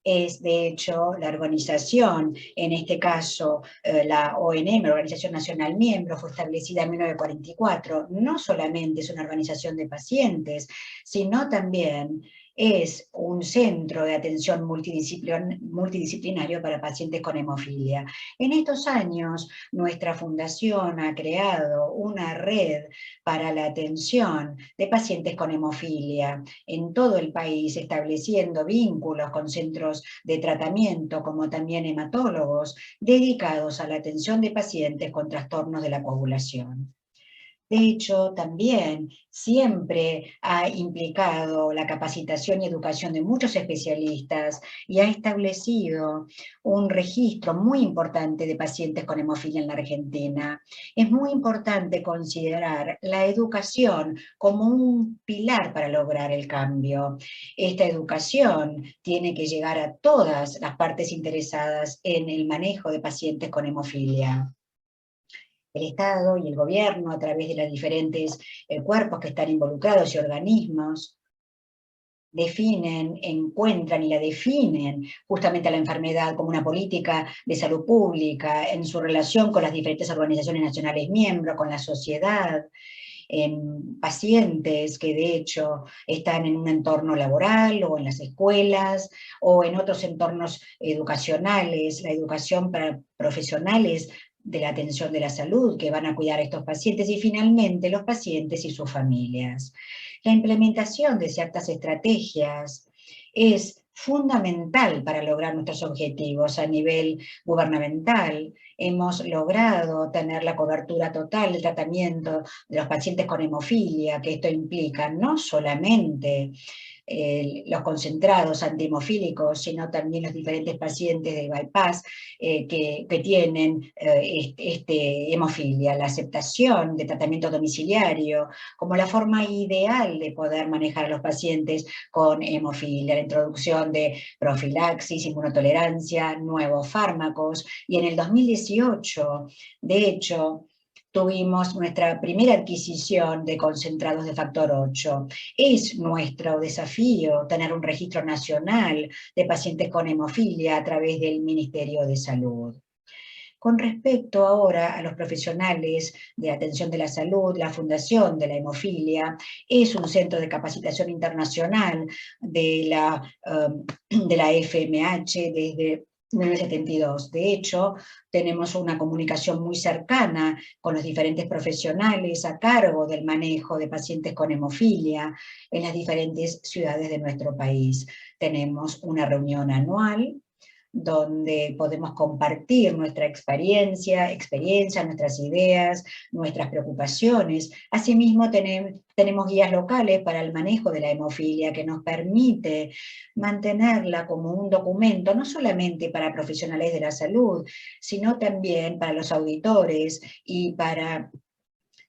Es, de hecho, la organización, en este caso la ONM, la Organización Nacional Miembro, fue establecida en 1944. No solamente es una organización de pacientes, sino también es un centro de atención multidisciplinario para pacientes con hemofilia. En estos años, nuestra fundación ha creado una red para la atención de pacientes con hemofilia en todo el país, estableciendo vínculos con centros de tratamiento, como también hematólogos, dedicados a la atención de pacientes con trastornos de la coagulación. De hecho, también siempre ha implicado la capacitación y educación de muchos especialistas y ha establecido un registro muy importante de pacientes con hemofilia en la Argentina. Es muy importante considerar la educación como un pilar para lograr el cambio. Esta educación tiene que llegar a todas las partes interesadas en el manejo de pacientes con hemofilia. El Estado y el gobierno, a través de los diferentes cuerpos que están involucrados y organismos, encuentran y la definen justamente a la enfermedad como una política de salud pública en su relación con las diferentes organizaciones nacionales miembros, con la sociedad, en pacientes que de hecho están en un entorno laboral o en las escuelas o en otros entornos educacionales, la educación para profesionales de la atención de la salud que van a cuidar a estos pacientes y finalmente los pacientes y sus familias. La implementación de ciertas estrategias es fundamental para lograr nuestros objetivos a nivel gubernamental. Hemos logrado tener la cobertura total del tratamiento de los pacientes con hemofilia, que esto implica no solamente los concentrados antihemofílicos, sino también los diferentes pacientes de bypass que tienen hemofilia, la aceptación de tratamiento domiciliario como la forma ideal de poder manejar a los pacientes con hemofilia, la introducción de profilaxis, inmunotolerancia, nuevos fármacos, y en el 2018, de hecho, tuvimos nuestra primera adquisición de concentrados de factor 8. Es nuestro desafío tener un registro nacional de pacientes con hemofilia a través del Ministerio de Salud. Con respecto ahora a los profesionales de atención de la salud, la Fundación de la Hemofilia es un centro de capacitación internacional de la FMH desde 1972. De hecho, tenemos una comunicación muy cercana con los diferentes profesionales a cargo del manejo de pacientes con hemofilia en las diferentes ciudades de nuestro país. Tenemos una reunión anual donde podemos compartir nuestra experiencia, nuestras ideas, nuestras preocupaciones. Asimismo, tenemos guías locales para el manejo de la hemofilia que nos permite mantenerla como un documento, no solamente para profesionales de la salud, sino también para los auditores y para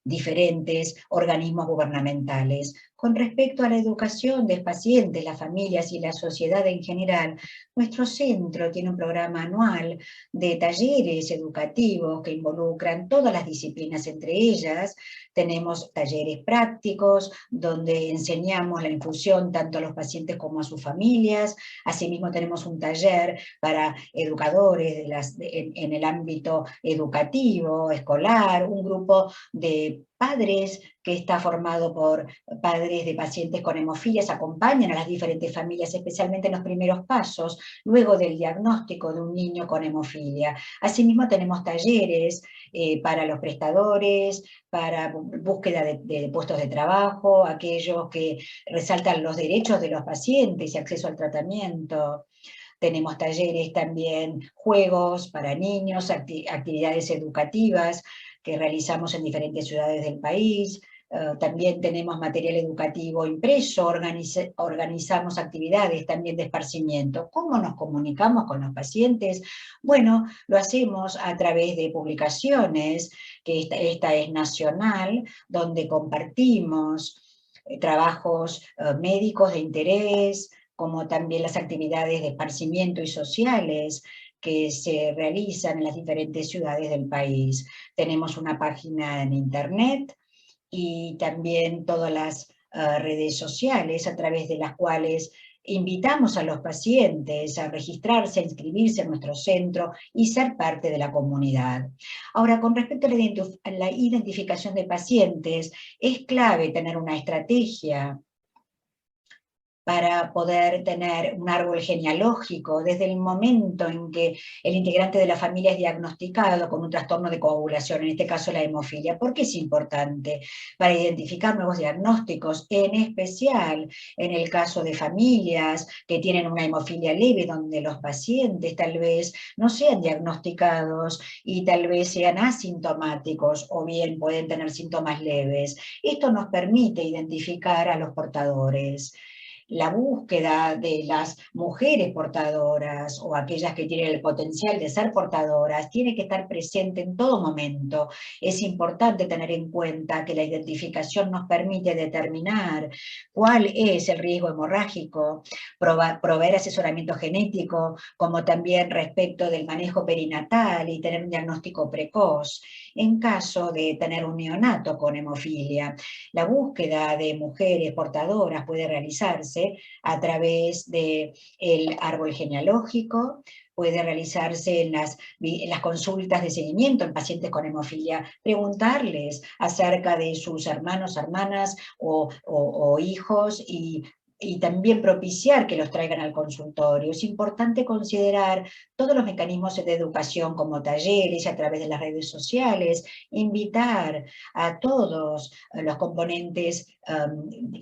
diferentes organismos gubernamentales. Con respecto a la educación de pacientes, las familias y la sociedad en general, nuestro centro tiene un programa anual de talleres educativos que involucran todas las disciplinas, entre ellas tenemos talleres prácticos donde enseñamos la infusión tanto a los pacientes como a sus familias. Asimismo tenemos un taller para educadores en el ámbito educativo, escolar, un grupo de padres que está formado por padres de pacientes con hemofilias, acompañan a las diferentes familias, especialmente en los primeros pasos, luego del diagnóstico de un niño con hemofilia. Asimismo tenemos talleres para los prestadores, para búsqueda de puestos de trabajo, aquellos que resaltan los derechos de los pacientes y acceso al tratamiento. Tenemos talleres también, juegos para niños, actividades educativas que realizamos en diferentes ciudades del país. También tenemos material educativo impreso, organizamos actividades también de esparcimiento. ¿Cómo nos comunicamos con los pacientes? Bueno, lo hacemos a través de publicaciones, que esta es nacional, donde compartimos trabajos médicos de interés, como también las actividades de esparcimiento y sociales que se realizan en las diferentes ciudades del país. Tenemos una página en internet y también todas las redes sociales a través de las cuales invitamos a los pacientes a registrarse, a inscribirse en nuestro centro y ser parte de la comunidad. Ahora, con respecto a la identificación de pacientes, es clave tener una estrategia para poder tener un árbol genealógico desde el momento en que el integrante de la familia es diagnosticado con un trastorno de coagulación, en este caso la hemofilia. ¿Por qué es importante? Para identificar nuevos diagnósticos, en especial en el caso de familias que tienen una hemofilia leve, donde los pacientes tal vez no sean diagnosticados y tal vez sean asintomáticos o bien pueden tener síntomas leves. Esto nos permite identificar a los portadores. La búsqueda de las mujeres portadoras o aquellas que tienen el potencial de ser portadoras tiene que estar presente en todo momento. Es importante tener en cuenta que la identificación nos permite determinar cuál es el riesgo hemorrágico, proveer asesoramiento genético, como también respecto del manejo perinatal y tener un diagnóstico precoz. En caso de tener un neonato con hemofilia, la búsqueda de mujeres portadoras puede realizarse a través del árbol genealógico, puede realizarse en las consultas de seguimiento en pacientes con hemofilia, preguntarles acerca de sus hermanos, hermanas o hijos y también propiciar que los traigan al consultorio. Es importante considerar todos los mecanismos de educación como talleres a través de las redes sociales, invitar a todos los componentes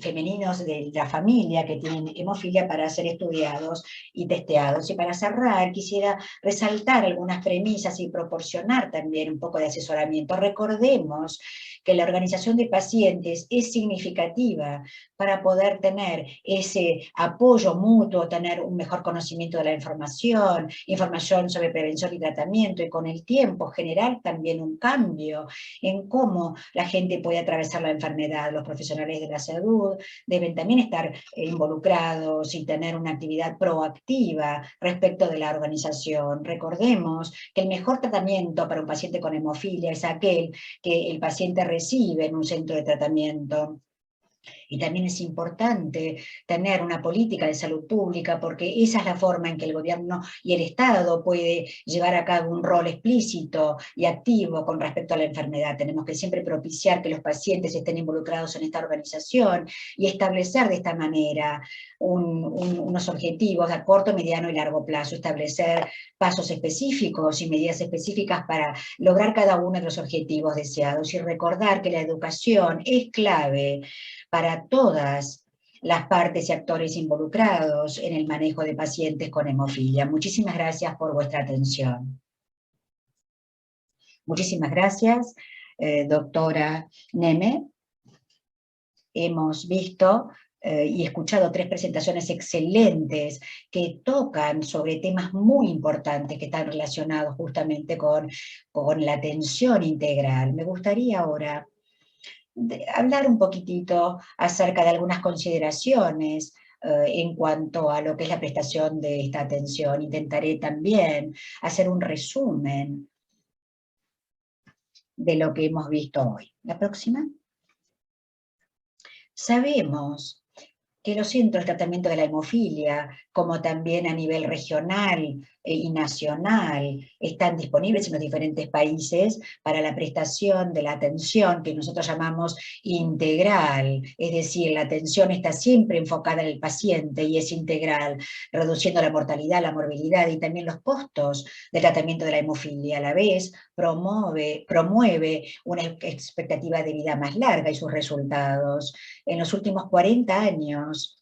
femeninos de la familia que tienen hemofilia para ser estudiados y testeados. Y para cerrar, quisiera resaltar algunas premisas y proporcionar también un poco de asesoramiento. Recordemos que la organización de pacientes es significativa para poder tener ese apoyo mutuo, tener un mejor conocimiento de la información, información sobre prevención y tratamiento, y con el tiempo generar también un cambio en cómo la gente puede atravesar la enfermedad. Los profesionales de la salud deben también estar involucrados y tener una actividad proactiva respecto de la organización. Recordemos que el mejor tratamiento para un paciente con hemofilia es aquel que el paciente recibe en un centro de tratamiento. Y también es importante tener una política de salud pública, porque esa es la forma en que el gobierno y el Estado puede llevar a cabo un rol explícito y activo con respecto a la enfermedad. Tenemos que siempre propiciar que los pacientes estén involucrados en esta organización y establecer de esta manera unos objetivos a corto, mediano y largo plazo, establecer pasos específicos y medidas específicas para lograr cada uno de los objetivos deseados, y recordar que la educación es clave para todas las partes y actores involucrados en el manejo de pacientes con hemofilia. Muchísimas gracias por vuestra atención. Muchísimas gracias, doctora Neme. Hemos visto y escuchado 3 presentaciones excelentes que tocan sobre temas muy importantes que están relacionados justamente con la atención integral. Me gustaría ahora hablar un poquitito acerca de algunas consideraciones en cuanto a lo que es la prestación de esta atención. Intentaré también hacer un resumen de lo que hemos visto hoy. La próxima. Sabemos que los centros de tratamiento de la hemofilia, como también a nivel regional y nacional, están disponibles en los diferentes países para la prestación de la atención que nosotros llamamos integral, es decir, la atención está siempre enfocada en el paciente y es integral, reduciendo la mortalidad, la morbilidad y también los costos del tratamiento de la hemofilia. A la vez, promueve una expectativa de vida más larga y sus resultados. En los últimos 40 años,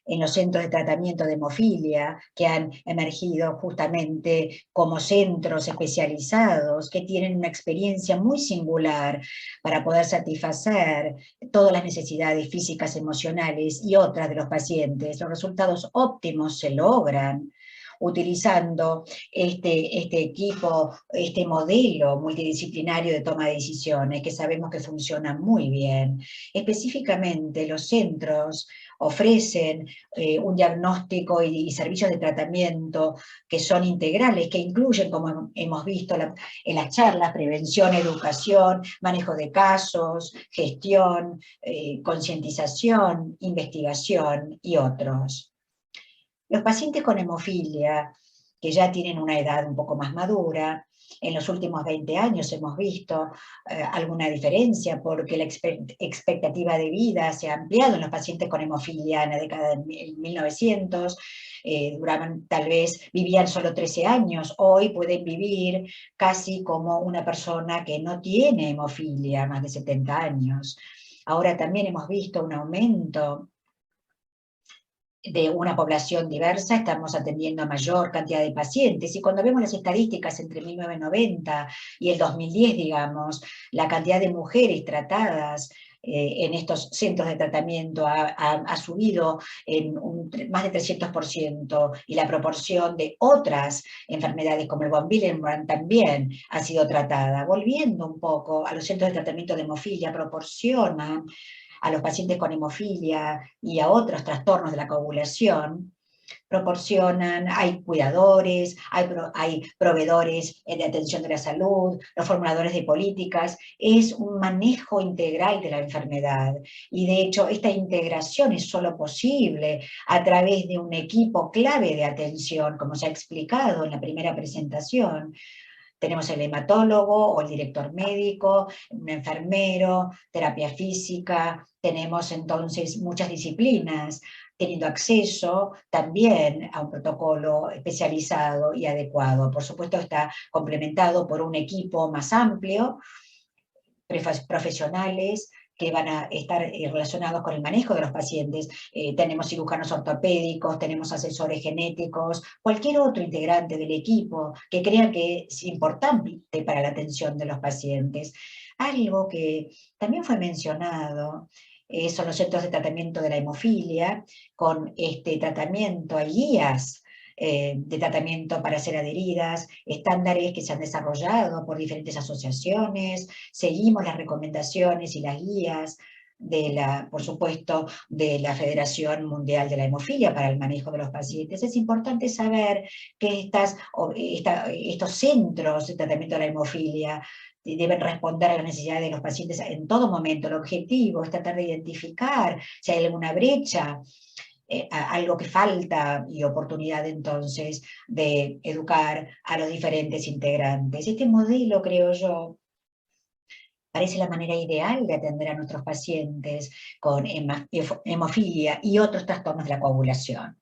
en los centros de tratamiento de hemofilia, que han emergido justamente como centros especializados, que tienen una experiencia muy singular para poder satisfacer todas las necesidades físicas, emocionales y otras de los pacientes. Los resultados óptimos se logran utilizando este equipo, este modelo multidisciplinario de toma de decisiones, que sabemos que funciona muy bien. Específicamente, los centros ofrecen un diagnóstico y servicios de tratamiento que son integrales, que incluyen, como hemos visto en las charlas, prevención, educación, manejo de casos, gestión, concientización, investigación y otros. Los pacientes con hemofilia, que ya tienen una edad un poco más madura, en los últimos 20 años hemos visto alguna diferencia, porque la expectativa de vida se ha ampliado en los pacientes con hemofilia en la década de 1900, vivían solo 13 años, hoy pueden vivir casi como una persona que no tiene hemofilia, más de 70 años. Ahora también hemos visto un aumento de una población diversa, estamos atendiendo a mayor cantidad de pacientes, y cuando vemos las estadísticas entre 1990 y el 2010, digamos, la cantidad de mujeres tratadas en estos centros de tratamiento ha subido en más de 300%, y la proporción de otras enfermedades como el von Willebrand también ha sido tratada. Volviendo un poco a los centros de tratamiento de hemofilia, proporcionan a los pacientes con hemofilia y a otros trastornos de la coagulación, hay cuidadores, hay proveedores de atención de la salud, los formuladores de políticas. Es un manejo integral de la enfermedad, y de hecho esta integración es solo posible a través de un equipo clave de atención, como se ha explicado en la primera presentación. Tenemos el hematólogo o el director médico, un enfermero, terapia física, tenemos entonces muchas disciplinas teniendo acceso también a un protocolo especializado y adecuado. Por supuesto, está complementado por un equipo más amplio, profesionales que van a estar relacionados con el manejo de los pacientes. Tenemos cirujanos ortopédicos, tenemos asesores genéticos, cualquier otro integrante del equipo que crea que es importante para la atención de los pacientes. Algo que también fue mencionado son los centros de tratamiento de la hemofilia. Con este tratamiento hay guías de tratamiento para ser adheridas, estándares que se han desarrollado por diferentes asociaciones, seguimos las recomendaciones y las guías por supuesto, de la Federación Mundial de la Hemofilia para el manejo de los pacientes. Es importante saber que estos centros de tratamiento de la hemofilia deben responder a las necesidades de los pacientes en todo momento. El objetivo es tratar de identificar si hay alguna brecha, algo que falta y oportunidad entonces de educar a los diferentes integrantes. Este modelo, creo yo, parece la manera ideal de atender a nuestros pacientes con hemofilia y otros trastornos de la coagulación.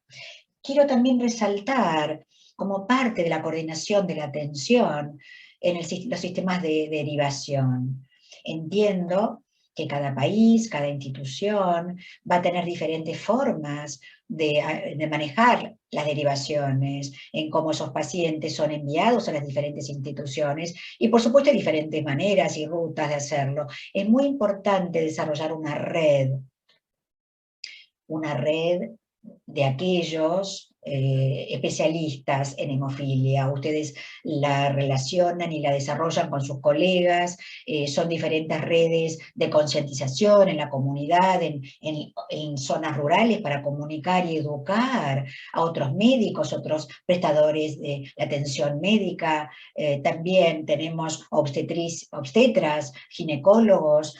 Quiero también resaltar, como parte de la coordinación de la atención en los sistemas de derivación. Entiendo que cada país, cada institución va a tener diferentes formas de manejar las derivaciones, en cómo esos pacientes son enviados a las diferentes instituciones, y por supuesto hay diferentes maneras y rutas de hacerlo. Es muy importante desarrollar una red de aquellos especialistas en hemofilia. Ustedes la relacionan y la desarrollan con sus colegas, son diferentes redes de concientización en la comunidad, en zonas rurales, para comunicar y educar a otros médicos, otros prestadores de la atención médica. También tenemos obstetras, ginecólogos.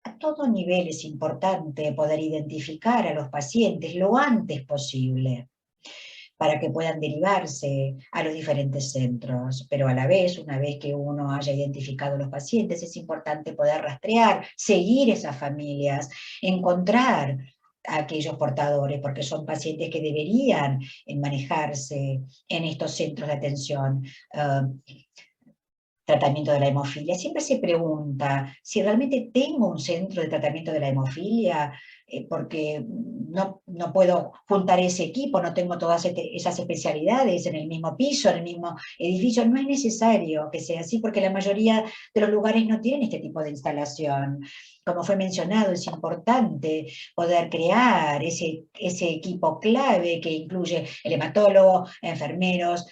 A todo nivel es importante poder identificar a los pacientes lo antes posible para que puedan derivarse a los diferentes centros. Pero a la vez, una vez que uno haya identificado a los pacientes, es importante poder rastrear, seguir esas familias, encontrar a aquellos portadores, porque son pacientes que deberían manejarse en estos centros de atención. Tratamiento de la hemofilia. Siempre se pregunta si realmente tengo un centro de tratamiento de la hemofilia, porque no puedo juntar ese equipo, no tengo todas esas especialidades en el mismo piso, en el mismo edificio. No es necesario que sea así, porque la mayoría de los lugares no tienen este tipo de instalación. Como fue mencionado, es importante poder crear ese equipo clave que incluye el hematólogo, enfermeros,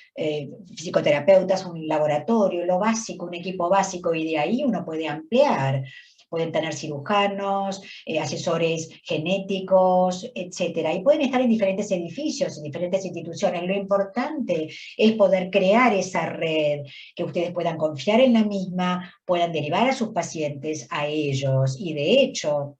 psicoterapeutas, un laboratorio, lo básico, un equipo básico, y de ahí uno puede ampliar. Pueden tener cirujanos, asesores genéticos, etcétera. Y pueden estar en diferentes edificios, en diferentes instituciones. Lo importante es poder crear esa red, que ustedes puedan confiar en la misma, puedan derivar a sus pacientes a ellos. Y de hecho,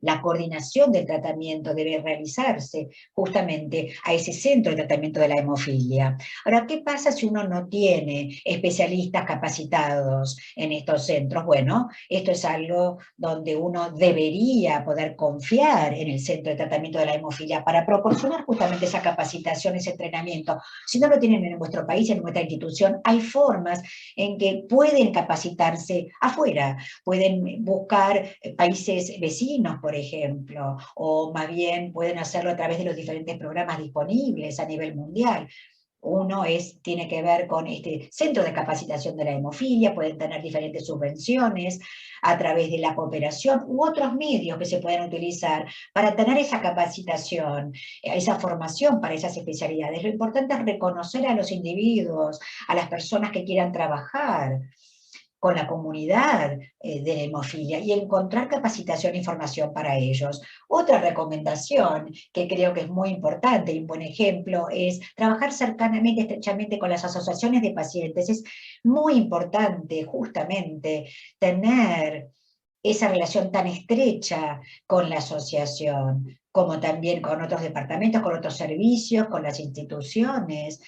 la coordinación del tratamiento debe realizarse justamente a ese centro de tratamiento de la hemofilia. Ahora, ¿qué pasa si uno no tiene especialistas capacitados en estos centros? Bueno, esto es algo donde uno debería poder confiar en el centro de tratamiento de la hemofilia para proporcionar justamente esa capacitación, ese entrenamiento. Si no lo tienen en vuestro país, en vuestra institución, hay formas en que pueden capacitarse afuera, pueden buscar países vecinos, por ejemplo, o más bien pueden hacerlo a través de los diferentes programas disponibles a nivel mundial. Uno tiene que ver con este centro de capacitación de la hemofilia, pueden tener diferentes subvenciones a través de la cooperación u otros medios que se pueden utilizar para tener esa capacitación, esa formación para esas especialidades. Lo importante es reconocer a los individuos, a las personas que quieran trabajar con la comunidad de la hemofilia y encontrar capacitación e información para ellos. Otra recomendación que creo que es muy importante y un buen ejemplo es trabajar cercanamente, estrechamente con las asociaciones de pacientes. Es muy importante justamente tener esa relación tan estrecha con la asociación, como también con otros departamentos, con otros servicios, con las instituciones,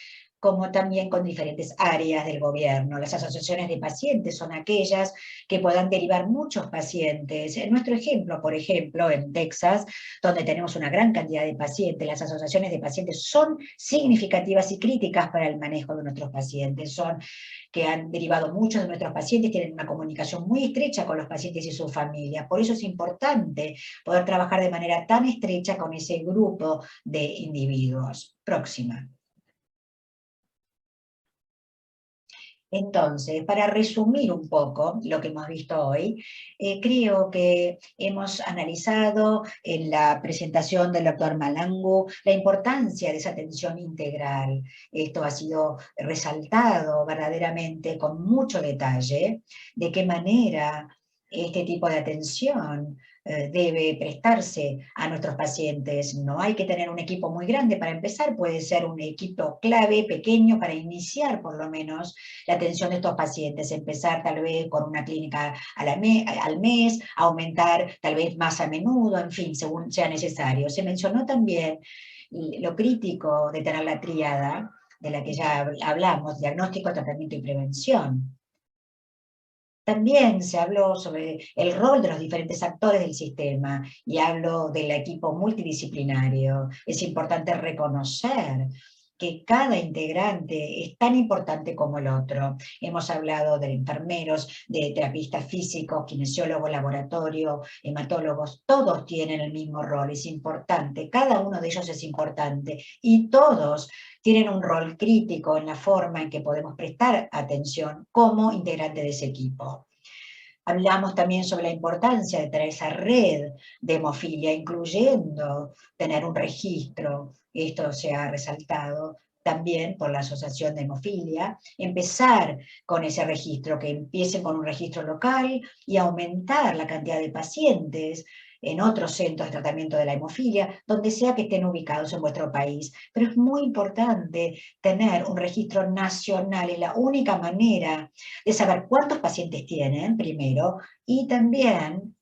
como también con diferentes áreas del gobierno. Las asociaciones de pacientes son aquellas que puedan derivar muchos pacientes. En nuestro ejemplo, por ejemplo, en Texas, donde tenemos una gran cantidad de pacientes, las asociaciones de pacientes son significativas y críticas para el manejo de nuestros pacientes. Son que han derivado muchos de nuestros pacientes, tienen una comunicación muy estrecha con los pacientes y sus familias. Por eso es importante poder trabajar de manera tan estrecha con ese grupo de individuos. Próxima. Entonces, para resumir un poco lo que hemos visto hoy, creo que hemos analizado en la presentación del doctor Malangu la importancia de esa atención integral. Esto ha sido resaltado verdaderamente con mucho detalle, de qué manera este tipo de atención debe prestarse a nuestros pacientes. No hay que tener un equipo muy grande para empezar, puede ser un equipo clave, pequeño, para iniciar por lo menos la atención de estos pacientes, empezar tal vez con una clínica al mes, aumentar tal vez más a menudo, en fin, según sea necesario. Se mencionó también lo crítico de tener la tríada, de la que ya hablamos, diagnóstico, tratamiento y prevención. También se habló sobre el rol de los diferentes actores del sistema y hablo del equipo multidisciplinario. Es importante reconocer que cada integrante es tan importante como el otro. Hemos hablado de enfermeros, de terapistas físicos, kinesiólogos, laboratorio, hematólogos, todos tienen el mismo rol, es importante, cada uno de ellos es importante y todos tienen un rol crítico en la forma en que podemos prestar atención como integrante de ese equipo. Hablamos también sobre la importancia de tener esa red de hemofilia, incluyendo tener un registro. Esto se ha resaltado también por la Asociación de Hemofilia, empezar con ese registro, que empiecen con un registro local y aumentar la cantidad de pacientes en otros centros de tratamiento de la hemofilia, donde sea que estén ubicados en vuestro país. Pero es muy importante tener un registro nacional, es la única manera de saber cuántos pacientes tienen, primero, y también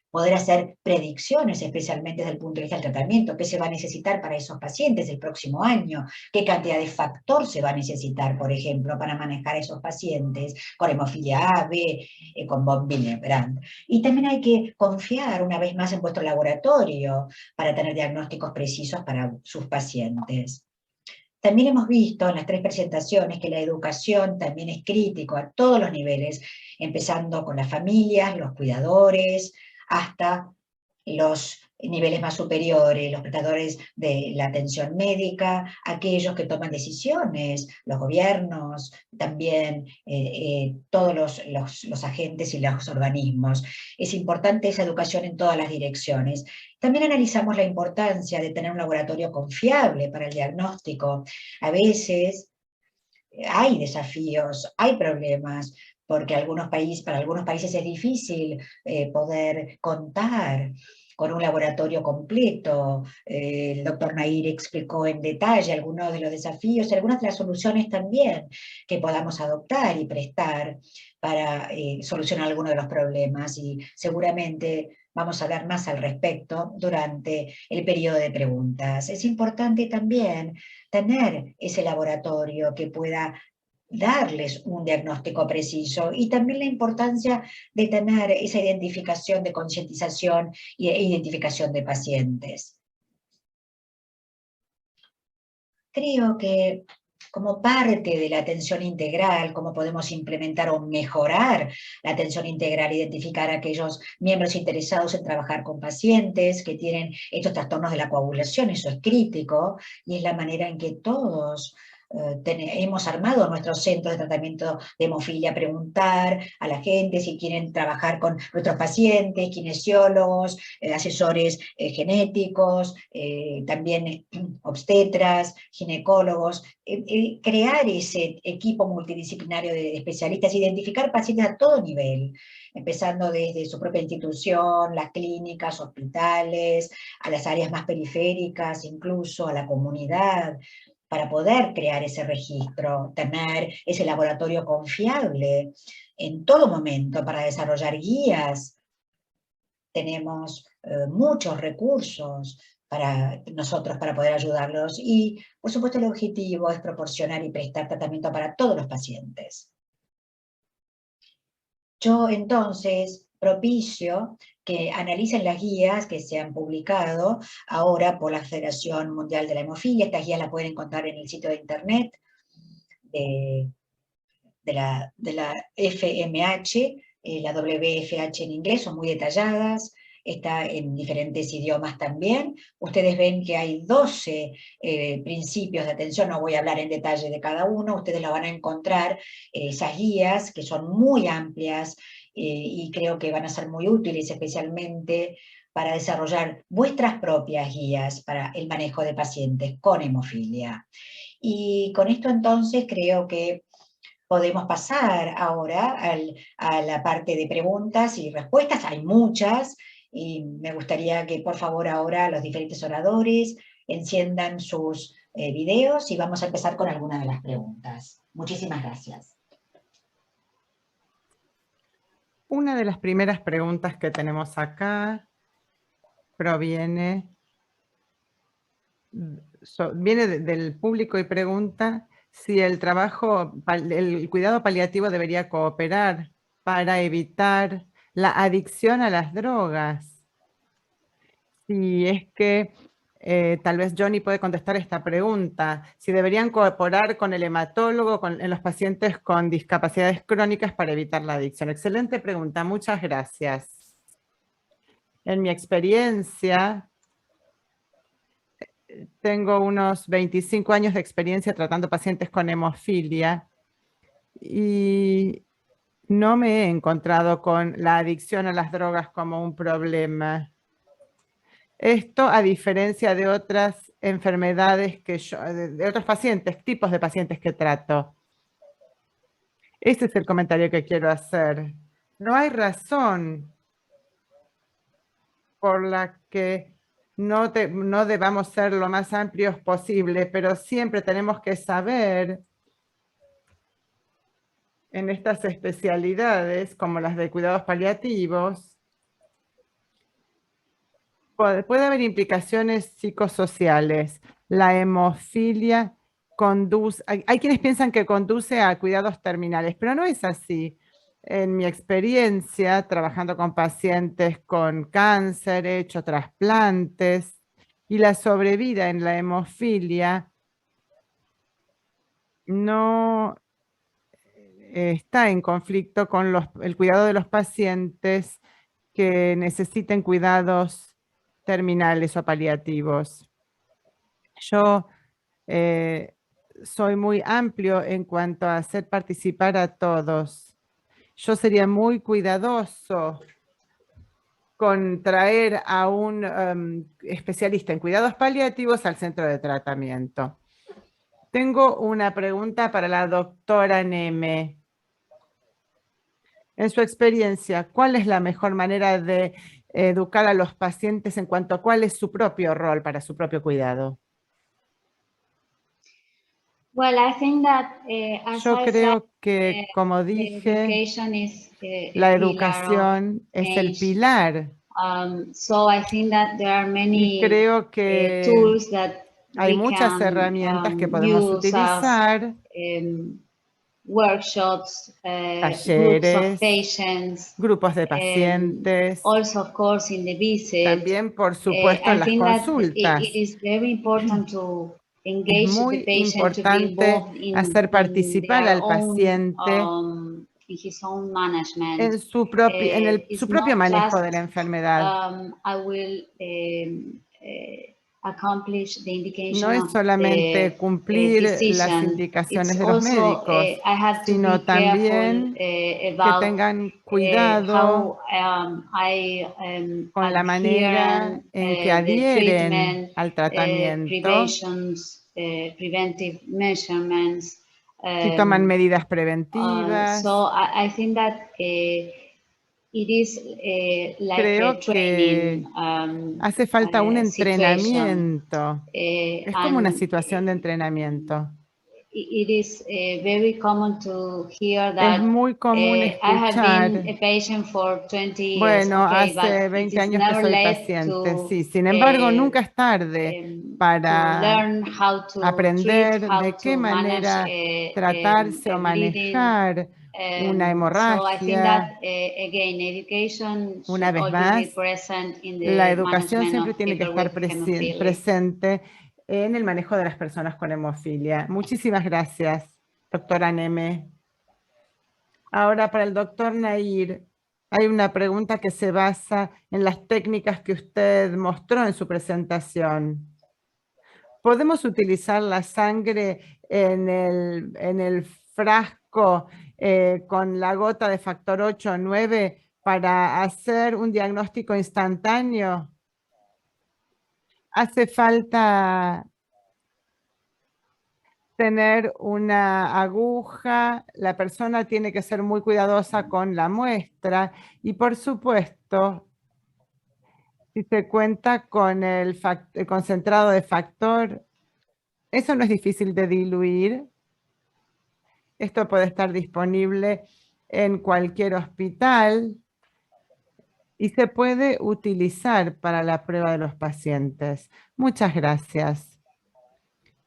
poder hacer predicciones, especialmente desde el punto de vista del tratamiento, qué se va a necesitar para esos pacientes el próximo año, qué cantidad de factor se va a necesitar, por ejemplo, para manejar a esos pacientes con hemofilia A, B, con von Willebrand. Y también hay que confiar una vez más en vuestro laboratorio para tener diagnósticos precisos para sus pacientes. También hemos visto en las 3 presentaciones que la educación también es crítico a todos los niveles, empezando con las familias, los cuidadores, hasta los niveles más superiores, los prestadores de la atención médica, aquellos que toman decisiones, los gobiernos, también todos los agentes y los organismos. Es importante esa educación en todas las direcciones. También analizamos la importancia de tener un laboratorio confiable para el diagnóstico. A veces hay desafíos, hay problemas, porque para algunos países es difícil poder contar con un laboratorio completo. El doctor Nair explicó en detalle algunos de los desafíos y algunas de las soluciones también que podamos adoptar y prestar para solucionar algunos de los problemas, y seguramente vamos a hablar más al respecto durante el periodo de preguntas. Es importante también tener ese laboratorio que pueda darles un diagnóstico preciso, y también la importancia de tener esa identificación de concientización e identificación de pacientes. Creo que como parte de la atención integral, cómo podemos implementar o mejorar la atención integral, identificar a aquellos miembros interesados en trabajar con pacientes que tienen estos trastornos de la coagulación, eso es crítico, y es la manera en que todos hemos armado nuestros centros de tratamiento de hemofilia, preguntar a la gente si quieren trabajar con nuestros pacientes, kinesiólogos, asesores genéticos, también obstetras, ginecólogos, crear ese equipo multidisciplinario de especialistas, identificar pacientes a todo nivel, empezando desde su propia institución, las clínicas, hospitales, a las áreas más periféricas, incluso a la comunidad, para poder crear ese registro, tener ese laboratorio confiable en todo momento para desarrollar guías. Tenemos muchos recursos para nosotros, para poder ayudarlos. Y, por supuesto, el objetivo es proporcionar y prestar tratamiento para todos los pacientes. Yo, entonces, propicio que analicen las guías que se han publicado ahora por la Federación Mundial de la Hemofilia. Estas guías las pueden encontrar en el sitio de internet de la FMH, la WFH en inglés, son muy detalladas, está en diferentes idiomas también. Ustedes ven que hay 12 principios de atención, no voy a hablar en detalle de cada uno, ustedes la van a encontrar, esas guías que son muy amplias y creo que van a ser muy útiles, especialmente para desarrollar vuestras propias guías para el manejo de pacientes con hemofilia. Y con esto entonces creo que podemos pasar ahora a la parte de preguntas y respuestas. Hay muchas y me gustaría que por favor ahora los diferentes oradores enciendan sus videos y vamos a empezar con alguna de las preguntas. Muchísimas gracias. Una de las primeras preguntas que tenemos acá viene del público y pregunta si el cuidado paliativo debería cooperar para evitar la adicción a las drogas. Si es que tal vez Johnny puede contestar esta pregunta, si deberían cooperar con el hematólogo en los pacientes con discapacidades crónicas para evitar la adicción. Excelente pregunta, muchas gracias. En mi experiencia, tengo unos 25 años de experiencia tratando pacientes con hemofilia y no me he encontrado con la adicción a las drogas como un problema. Esto a diferencia de otras enfermedades de otros pacientes, tipos de pacientes que trato. Este es el comentario que quiero hacer. No hay razón por la que no debamos ser lo más amplios posible, pero siempre tenemos que saber en estas especialidades, como las de cuidados paliativos, puede haber implicaciones psicosociales. La hemofilia hay quienes piensan que conduce a cuidados terminales, pero no es así. En mi experiencia, trabajando con pacientes con cáncer, he hecho trasplantes, y la sobrevida en la hemofilia no está en conflicto con el cuidado de los pacientes que necesiten cuidados terminales o paliativos. Yo soy muy amplio en cuanto a hacer participar a todos. Yo sería muy cuidadoso con traer a un especialista en cuidados paliativos al centro de tratamiento. Tengo una pregunta para la doctora Neme. En su experiencia, ¿cuál es la mejor manera de educar a los pacientes en cuanto a cuál es su propio rol para su propio cuidado? Yo creo que, como dije, la educación es el pilar. Y creo que hay muchas herramientas que podemos utilizar, workshops, talleres, grupos de pacientes, also of course in the visit. También, por supuesto, en las consultas. It is very important to Es engage muy the patient to be importante involved in hacer participar their al paciente in his own management. en su propio manejo de la enfermedad. I will accomplish the indication No es of solamente the cumplir las physician. indicaciones It's de los also, médicos, I had to sino be también careful que about tengan cuidado how I con la manera en que the adhieren treatment, al tratamiento, preventive measurements. si toman medidas preventivas. So I think that it is like Creo a training que hace falta un situation. entrenamiento. Es como una situación de entrenamiento. it is very common to hear Es that muy común I have been escuchar, a patient for 20 years. bueno, Okay, but hace it 20 is años que never soy late paciente, to sí. Sin embargo, nunca es tarde to para learn how to treat, aprender how de qué to manage manera tratarse o bleeding. manejar una So I think that hemorragia. again, education Una should vez always be más, present in la the educación management siempre of tiene que people estar with hemophilia. presente en el manejo de las personas con hemofilia. Muchísimas gracias, doctora Neme. Ahora, para el doctor Nair, hay una pregunta que se basa en las técnicas que usted mostró en su presentación. ¿Podemos utilizar la sangre en el frasco con la gota de factor 8 o 9 para hacer un diagnóstico instantáneo? Hace falta tener una aguja, la persona tiene que ser muy cuidadosa con la muestra y, por supuesto, si se cuenta con el concentrado de factor, eso no es difícil de diluir. Esto puede estar disponible en cualquier hospital y se puede utilizar para la prueba de los pacientes. Muchas gracias.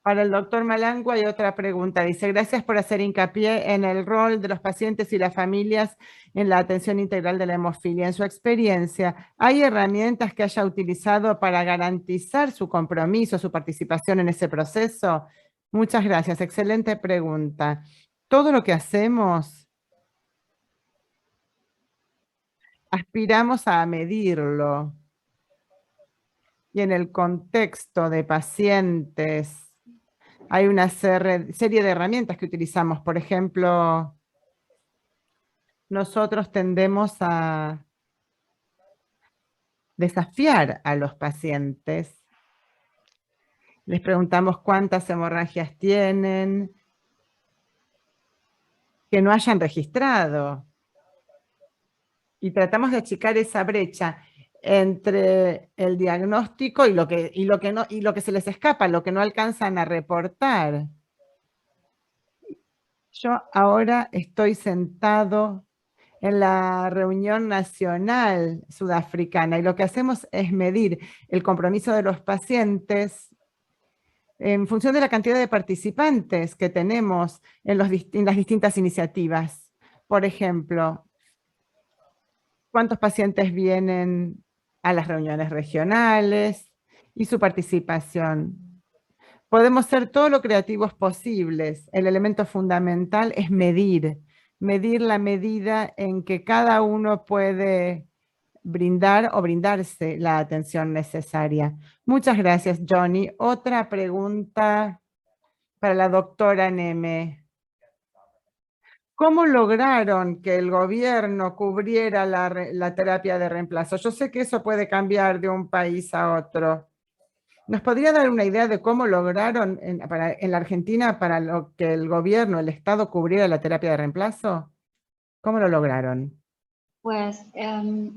Para el doctor Malango hay otra pregunta. Dice, gracias por hacer hincapié en el rol de los pacientes y las familias en la atención integral de la hemofilia. En su experiencia, ¿hay herramientas que haya utilizado para garantizar su compromiso, su participación en ese proceso? Muchas gracias. Excelente pregunta. Todo lo que hacemos, aspiramos a medirlo. Y en el contexto de pacientes, hay una serie de herramientas que utilizamos. Por ejemplo, nosotros tendemos a desafiar a los pacientes. Les preguntamos cuántas hemorragias tienen, que no hayan registrado. Y tratamos de achicar esa brecha entre el diagnóstico y lo que se les escapa, lo que no alcanzan a reportar. Yo ahora estoy sentado en la reunión nacional sudafricana y lo que hacemos es medir el compromiso de los pacientes en función de la cantidad de participantes que tenemos en las distintas iniciativas. Por ejemplo, cuántos pacientes vienen a las reuniones regionales y su participación. Podemos ser todo lo creativos posibles. El elemento fundamental es medir la medida en que cada uno puede brindar o brindarse la atención necesaria. Muchas gracias, Johnny. Otra pregunta para la doctora Neme. ¿Cómo lograron que el gobierno cubriera la terapia de reemplazo? Yo sé que eso puede cambiar de un país a otro. ¿Nos podría dar una idea de cómo lograron en la Argentina para lo que el gobierno, el Estado cubriera la terapia de reemplazo? ¿Cómo lo lograron? Pues,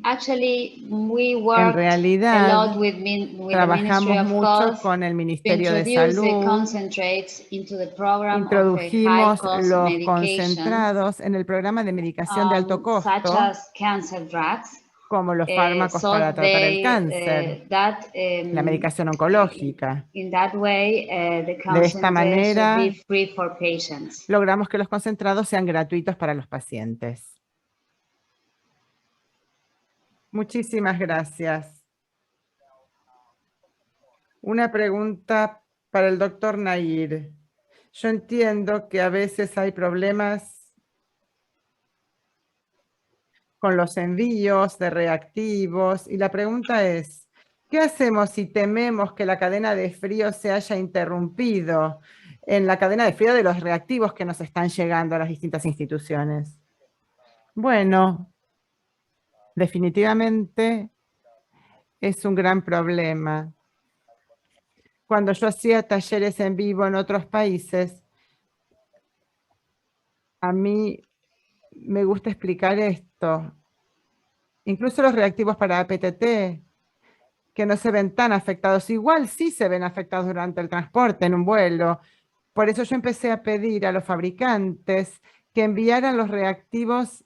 actually, we En worked a realidad, lot with the Ministry trabajamos of mucho Health con el to Ministerio de introduce the Salud. concentrates into the program of a Introdujimos high-cost los medications, concentrados en el programa de medicación de alto such costo, as cancer drugs, como los fármacos para tratar el cáncer, la medicación oncológica. in that way, the De esta concentrates should manera, be free for patients. logramos que los concentrados sean gratuitos para los pacientes. Muchísimas gracias. Una pregunta para el doctor Nair. Yo entiendo que a veces hay problemas con los envíos de reactivos y la pregunta es, ¿qué hacemos si tememos que la cadena de frío se haya interrumpido en la cadena de frío de los reactivos que nos están llegando a las distintas instituciones? Bueno, definitivamente es un gran problema. Cuando yo hacía talleres en vivo en otros países, a mí me gusta explicar esto. Incluso los reactivos para APTT, que no se ven tan afectados, igual sí se ven afectados durante el transporte en un vuelo, Por eso yo empecé a pedir a los fabricantes que enviaran los reactivos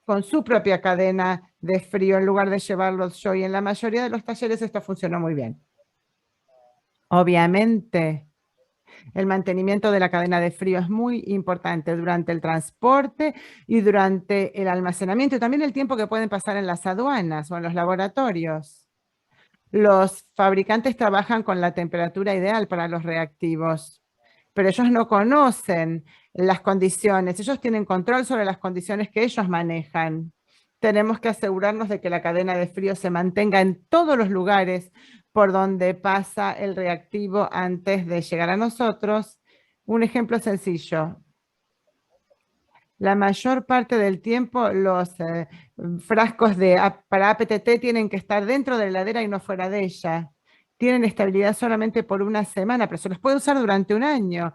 con su propia cadena de frío en lugar de llevarlos yo. Y en la mayoría de los talleres esto funcionó muy bien. Obviamente, el mantenimiento de la cadena de frío es muy importante durante el transporte y durante el almacenamiento y también el tiempo que pueden pasar en las aduanas o en los laboratorios. Los fabricantes trabajan con la temperatura ideal para los reactivos, pero ellos no conocen las condiciones. Ellos tienen control sobre las condiciones que ellos manejan. Tenemos que asegurarnos de que la cadena de frío se mantenga en todos los lugares por donde pasa el reactivo antes de llegar a nosotros. Un ejemplo sencillo. La mayor parte del tiempo los frascos para APTT tienen que estar dentro de la heladera y no fuera de ella. Tienen estabilidad solamente por una semana, pero se los puede usar durante un año.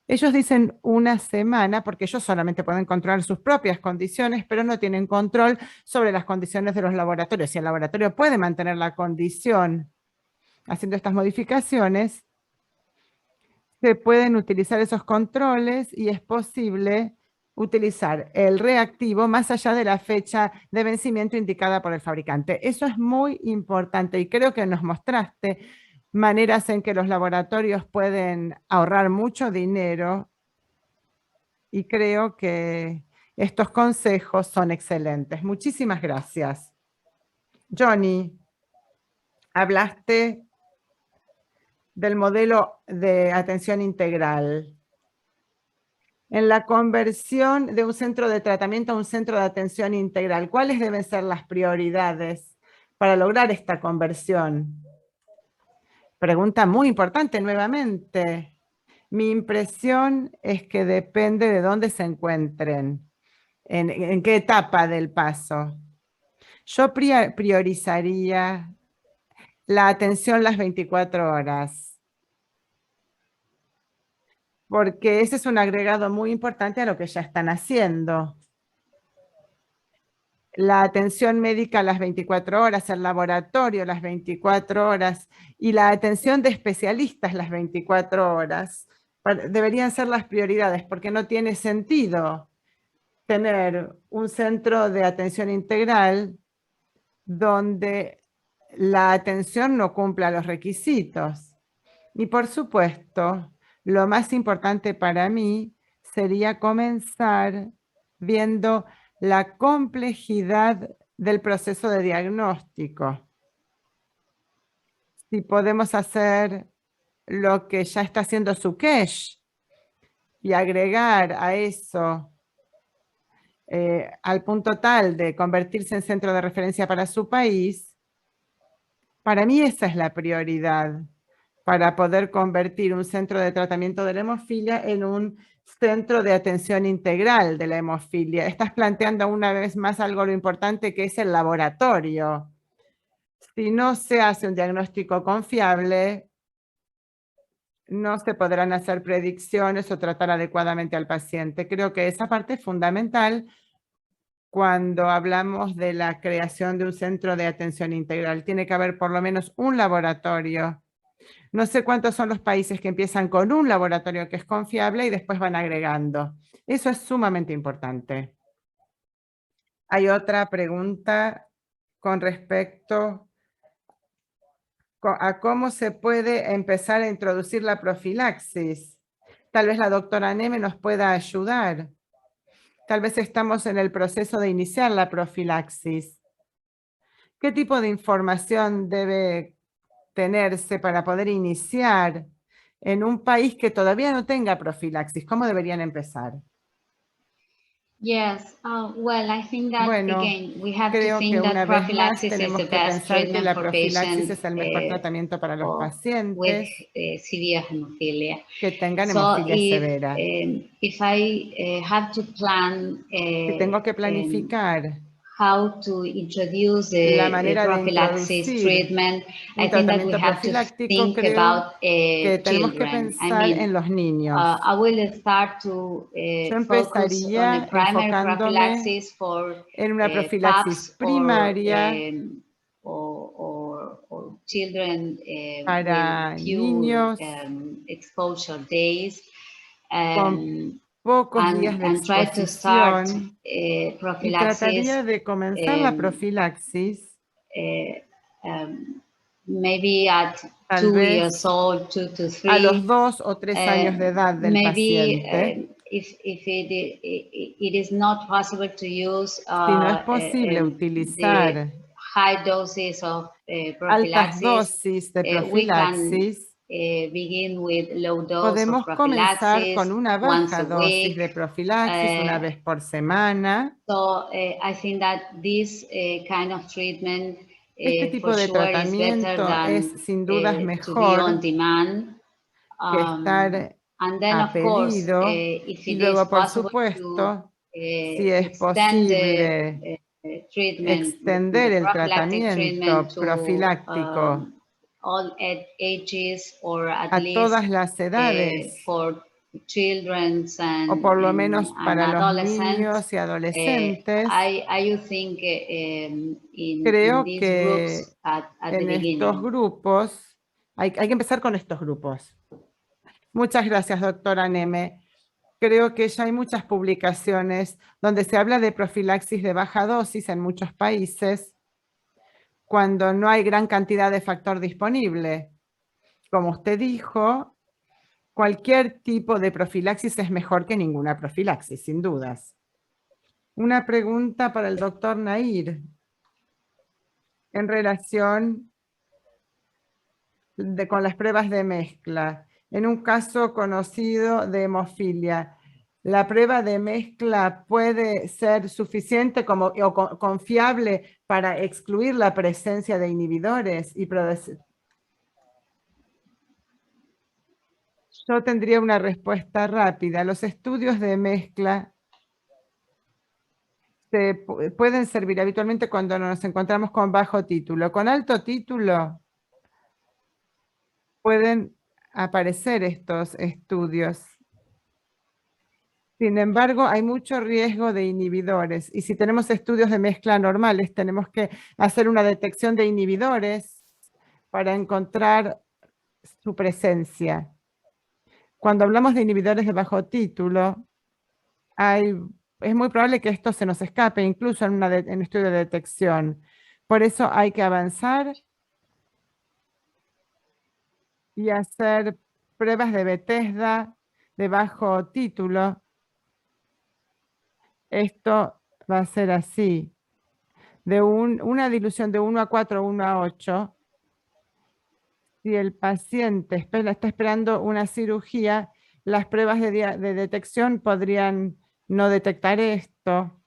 Ellos dicen una semana porque ellos solamente pueden controlar sus propias condiciones, pero no tienen control sobre las condiciones de los laboratorios. Si el laboratorio puede mantener la condición haciendo estas modificaciones, se pueden utilizar esos controles y es posible utilizar el reactivo más allá de la fecha de vencimiento indicada por el fabricante. Eso es muy importante y creo que nos mostraste maneras en que los laboratorios pueden ahorrar mucho dinero y creo que estos consejos son excelentes. Muchísimas gracias. Johnny, hablaste del modelo de atención integral. En la conversión de un centro de tratamiento a un centro de atención integral, ¿cuáles deben ser las prioridades para lograr esta conversión? Pregunta muy importante nuevamente. Mi impresión es que depende de dónde se encuentren, en qué etapa del paso. Yo priorizaría la atención las 24 horas, porque ese es un agregado muy importante a lo que ya están haciendo. La atención médica las 24 horas, el laboratorio las 24 horas y la atención de especialistas las 24 horas. Deberían ser las prioridades porque no tiene sentido tener un centro de atención integral donde la atención no cumpla los requisitos. Y por supuesto, lo más importante para mí sería comenzar viendo la complejidad del proceso de diagnóstico. Si podemos hacer lo que ya está haciendo Sukesh y agregar a eso al punto tal de convertirse en centro de referencia para su país, para mí esa es la prioridad para poder convertir un centro de tratamiento de la hemofilia en un centro de atención integral de la hemofilia. Estás planteando una vez más algo lo importante que es el laboratorio. Si no se hace un diagnóstico confiable, no se podrán hacer predicciones o tratar adecuadamente al paciente. Creo que esa parte es fundamental cuando hablamos de la creación de un centro de atención integral. Tiene que haber por lo menos un laboratorio. No sé cuántos son los países que empiezan con un laboratorio que es confiable y después van agregando. Eso es sumamente importante. Hay otra pregunta con respecto a cómo se puede empezar a introducir la profilaxis. Tal vez la doctora Neme nos pueda ayudar. Tal vez estamos en el proceso de iniciar la profilaxis. ¿Qué tipo de información debe tenerse para poder iniciar en un país que todavía no tenga profilaxis? ¿Cómo deberían empezar? Yes, well, I think that Bueno, again we have to creo que think una that vez más prophylaxis is tenemos the que best pensar que treatment la for profilaxis patients es el mejor tratamiento para los with pacientes severe hemophilia. que tengan So hemofilia severa. if I have to plan Si tengo que planificar how to introduce la the manera de prophylaxis introducir treatment, I un think that we tratamiento have to profiláctico, think creo about que tenemos que children. I pensar mean, en los niños. I will start to Yo focus on a empezaría primary enfocándome prophylaxis for en una profilaxis primaria or children para with niños exposure days. Con pocos días de And try to start exposición, y prophylaxis. trataría de comenzar la profilaxis Maybe at tal 2 vez years old, 2 to 3. a los 2 o 3 años de edad del paciente. If it is not possible to use Si no es posible utilizar high doses of altas prophylaxis, dosis de profilaxis, begin with low dose podemos of comenzar prophylaxis con una once baja a dosis week. de profilaxis una vez por semana. So I think that this kind of treatment Este tipo for de sure is better tratamiento than es sin dudas to be mejor on demand. que estar And then, a of course, pedido. if Y it is luego, por possible supuesto, si to es extend posible treatment, extender the el prophylactic treatment tratamiento to profiláctico all ages, or at a least todas las edades, for children o por lo and menos para los adolescents. niños y adolescentes, I would think in creo these que groups at the en estos beginning. grupos, hay que empezar con estos grupos. Muchas gracias, doctora Neme. Creo que ya hay muchas publicaciones donde se habla de profilaxis de baja dosis en muchos países cuando no hay gran cantidad de factor disponible. Como usted dijo, cualquier tipo de profilaxis es mejor que ninguna profilaxis, sin dudas. Una pregunta para el doctor Nair en relación con las pruebas de mezcla. En un caso conocido de hemofilia, ¿la prueba de mezcla puede ser suficiente o confiable para excluir la presencia de inhibidores? Yo tendría una respuesta rápida. Los estudios de mezcla pueden servir habitualmente cuando nos encontramos con bajo título. Con alto título pueden aparecer estos estudios. Sin embargo, hay mucho riesgo de inhibidores. Y si tenemos estudios de mezcla normales, tenemos que hacer una detección de inhibidores para encontrar su presencia. Cuando hablamos de inhibidores de bajo título, es muy probable que esto se nos escape, incluso en un estudio de detección. Por eso hay que avanzar y hacer pruebas de Bethesda de bajo título. Esto va a ser así. De una dilución de 1 a 4, 1 a 8. Si el paciente está esperando una cirugía, las pruebas de detección podrían no detectar esto.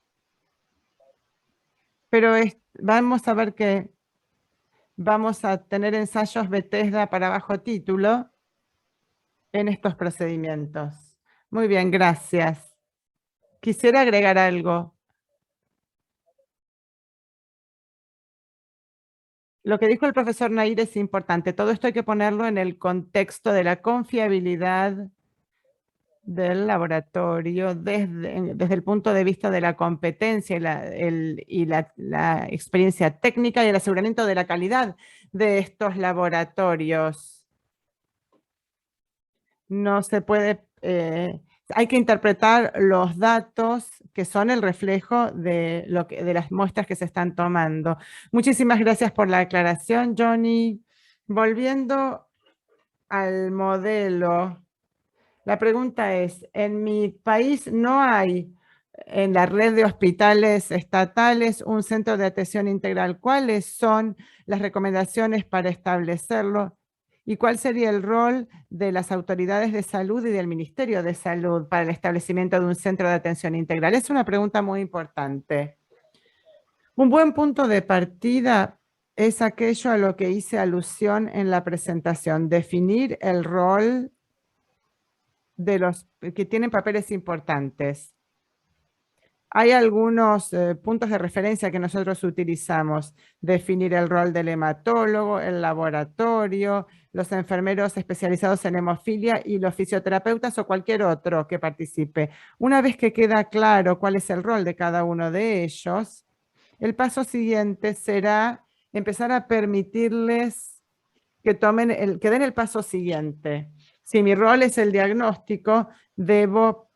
Pero vamos a ver que vamos a tener ensayos Bethesda para bajo título en estos procedimientos. Muy bien, gracias. Quisiera agregar algo. Lo que dijo el profesor Nair es importante. Todo esto hay que ponerlo en el contexto de la confiabilidad del laboratorio desde el punto de vista de la competencia y la experiencia técnica y el aseguramiento de la calidad de estos laboratorios. No se puede, hay que interpretar los datos que son el reflejo de las muestras que se están tomando. Muchísimas gracias por la aclaración, Johnny. Volviendo al modelo, la pregunta es, en mi país no hay en la red de hospitales estatales un centro de atención integral. ¿Cuáles son las recomendaciones para establecerlo? ¿Y cuál sería el rol de las autoridades de salud y del Ministerio de Salud para el establecimiento de un centro de atención integral? Es una pregunta muy importante. Un buen punto de partida es aquello a lo que hice alusión en la presentación, definir el rol de los que tienen papeles importantes. Hay algunos puntos de referencia que nosotros utilizamos. Definir el rol del hematólogo, el laboratorio, los enfermeros especializados en hemofilia y los fisioterapeutas o cualquier otro que participe. Una vez que queda claro cuál es el rol de cada uno de ellos, el paso siguiente será empezar a permitirles que den el paso siguiente. Si mi rol es el diagnóstico, debo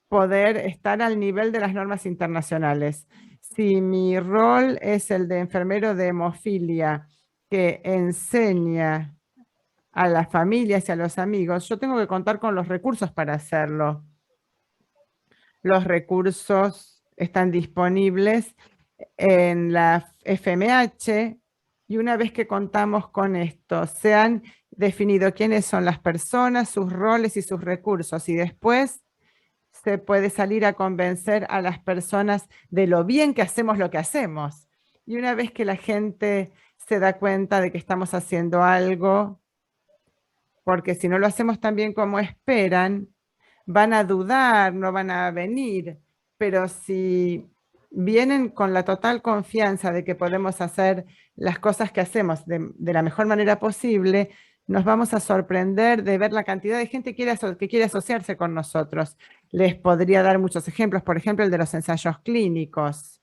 poder estar al nivel de las normas internacionales. Si mi rol es el de enfermero de hemofilia que enseña a las familias y a los amigos, yo tengo que contar con los recursos para hacerlo. Los recursos están disponibles en la FMH y una vez que contamos con esto, se han definido quiénes son las personas, sus roles y sus recursos, y después se puede salir a convencer a las personas de lo bien que hacemos lo que hacemos. Y una vez que la gente se da cuenta de que estamos haciendo algo, porque si no lo hacemos tan bien como esperan, van a dudar, no van a venir. Pero si vienen con la total confianza de que podemos hacer las cosas que hacemos de la mejor manera posible, nos vamos a sorprender de ver la cantidad de gente que quiere asociarse con nosotros. Les podría dar muchos ejemplos, por ejemplo, el de los ensayos clínicos.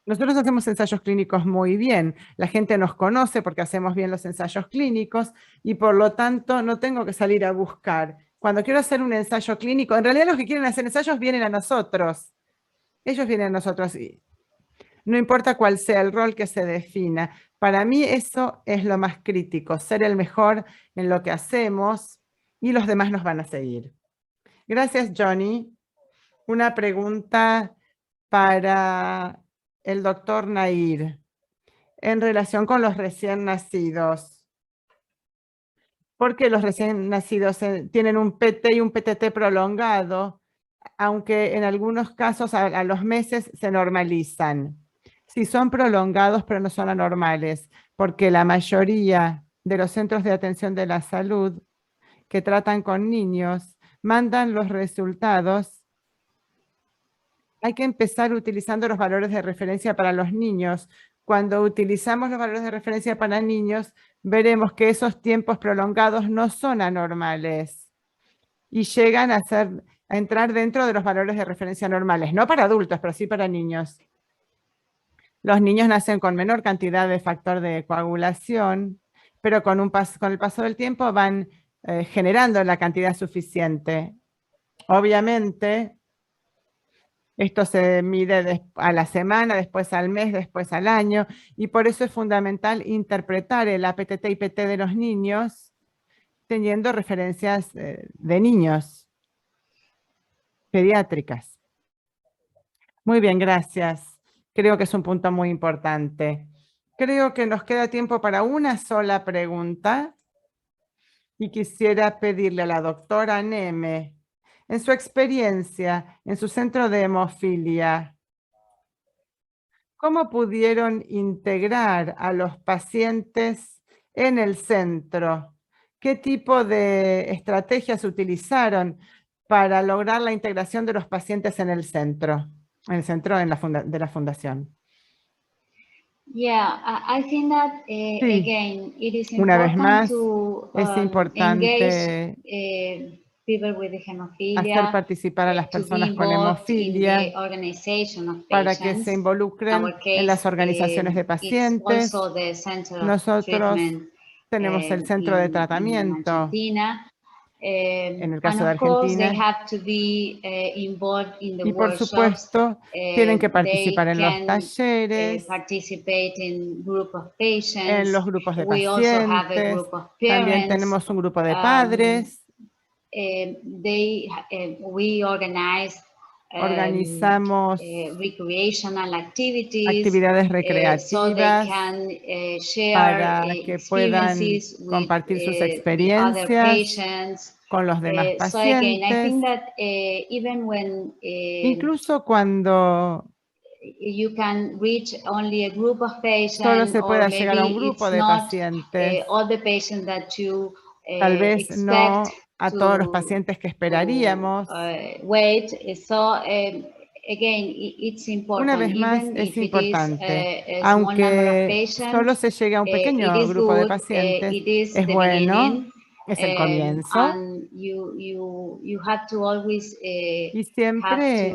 Nosotros hacemos ensayos clínicos muy bien. La gente nos conoce porque hacemos bien los ensayos clínicos y por lo tanto no tengo que salir a buscar. Cuando quiero hacer un ensayo clínico, en realidad los que quieren hacer ensayos vienen a nosotros. Ellos vienen a nosotros y no importa cuál sea el rol que se defina. Para mí eso es lo más crítico, ser el mejor en lo que hacemos y los demás nos van a seguir. Gracias, Johnny. Una pregunta para el doctor Nair en relación con los recién nacidos. ¿Por qué los recién nacidos tienen un PT y un PTT prolongado, aunque en algunos casos a los meses se normalizan? Si son prolongados pero no son anormales, porque la mayoría de los centros de atención de la salud que tratan con niños mandan los resultados. Hay que empezar utilizando los valores de referencia para los niños. Cuando utilizamos los valores de referencia para niños, veremos que esos tiempos prolongados no son anormales y llegan a entrar dentro de los valores de referencia normales, no para adultos, pero sí para niños. Los niños nacen con menor cantidad de factor de coagulación, pero con el paso del tiempo van generando la cantidad suficiente. Obviamente, esto se mide a la semana, después al mes, después al año, y por eso es fundamental interpretar el APTT y PT de los niños teniendo referencias de niños pediátricas. Muy bien, gracias. Creo que es un punto muy importante. Creo que nos queda tiempo para una sola pregunta y quisiera pedirle a la doctora Neme, en su experiencia en su centro de hemofilia, ¿cómo pudieron integrar a los pacientes en el centro? ¿Qué tipo de estrategias utilizaron para lograr la integración de los pacientes en el centro de la fundación? Yeah, I think that Sí. again, it is Una vez important más, to es importante engage people with hacer hemophilia, participar a las to be personas con involved in hemofilia the organization of para que patients. se In involucren our case, en las organizaciones de it's pacientes. also the center of Nosotros treatment tenemos el centro de in tratamiento. Argentina. En el caso And de of course, they Argentina. have to be involved in the Y por workshops. supuesto, tienen que participar They en los can talleres, participate in group of patients. en los grupos de We also have a pacientes. group of También parents. tenemos un grupo de padres. We organize Organizamos recreational activities, actividades so they recreativas can share para que puedan experiences compartir sus with the other experiencias patients. con los demás So again, I think pacientes. that even when Incluso cuando you can reach only a group of patients, solo se pueda or llegar a un maybe grupo it's de not pacientes, all the patients that you tal vez no expect a todos los to- pacientes que esperaríamos. wait. So again, it's important. Una vez más, Even es if it is importante. a small number of Aunque patients, solo se llegue a un pequeño it is grupo de good, pacientes, it is es the bueno, beginning. Es el comienzo. And you have to always Y siempre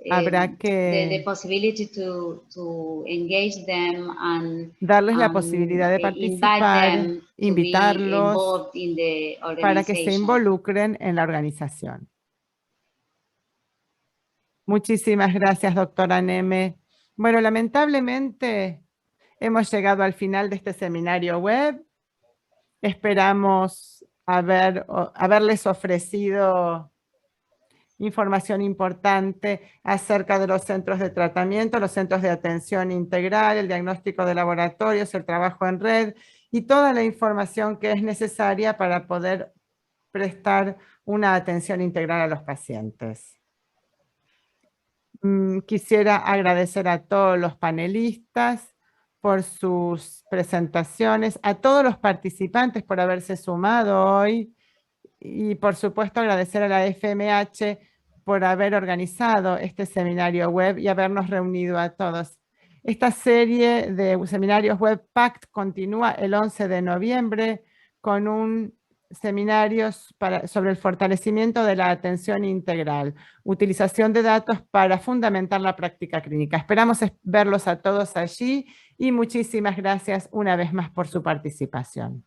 habrá the que possibility to engage them and darles la posibilidad de invite participar, them to be invitarlos involved in the para que se organization. involucren en la organización. Muchísimas gracias, doctora Neme. Bueno, lamentablemente hemos llegado al final de este seminario web. Esperamos haberles ofrecido información importante acerca de los centros de tratamiento, los centros de atención integral, el diagnóstico de laboratorios, el trabajo en red y toda la información que es necesaria para poder prestar una atención integral a los pacientes. Quisiera agradecer a todos los panelistas por sus presentaciones, a todos los participantes por haberse sumado hoy y por supuesto agradecer a la FMH por haber organizado este seminario web y habernos reunido a todos. Esta serie de seminarios web PACT continúa el 11 de noviembre con un seminario sobre el fortalecimiento de la atención integral, utilización de datos para fundamentar la práctica clínica. Esperamos verlos a todos allí y muchísimas gracias una vez más por su participación.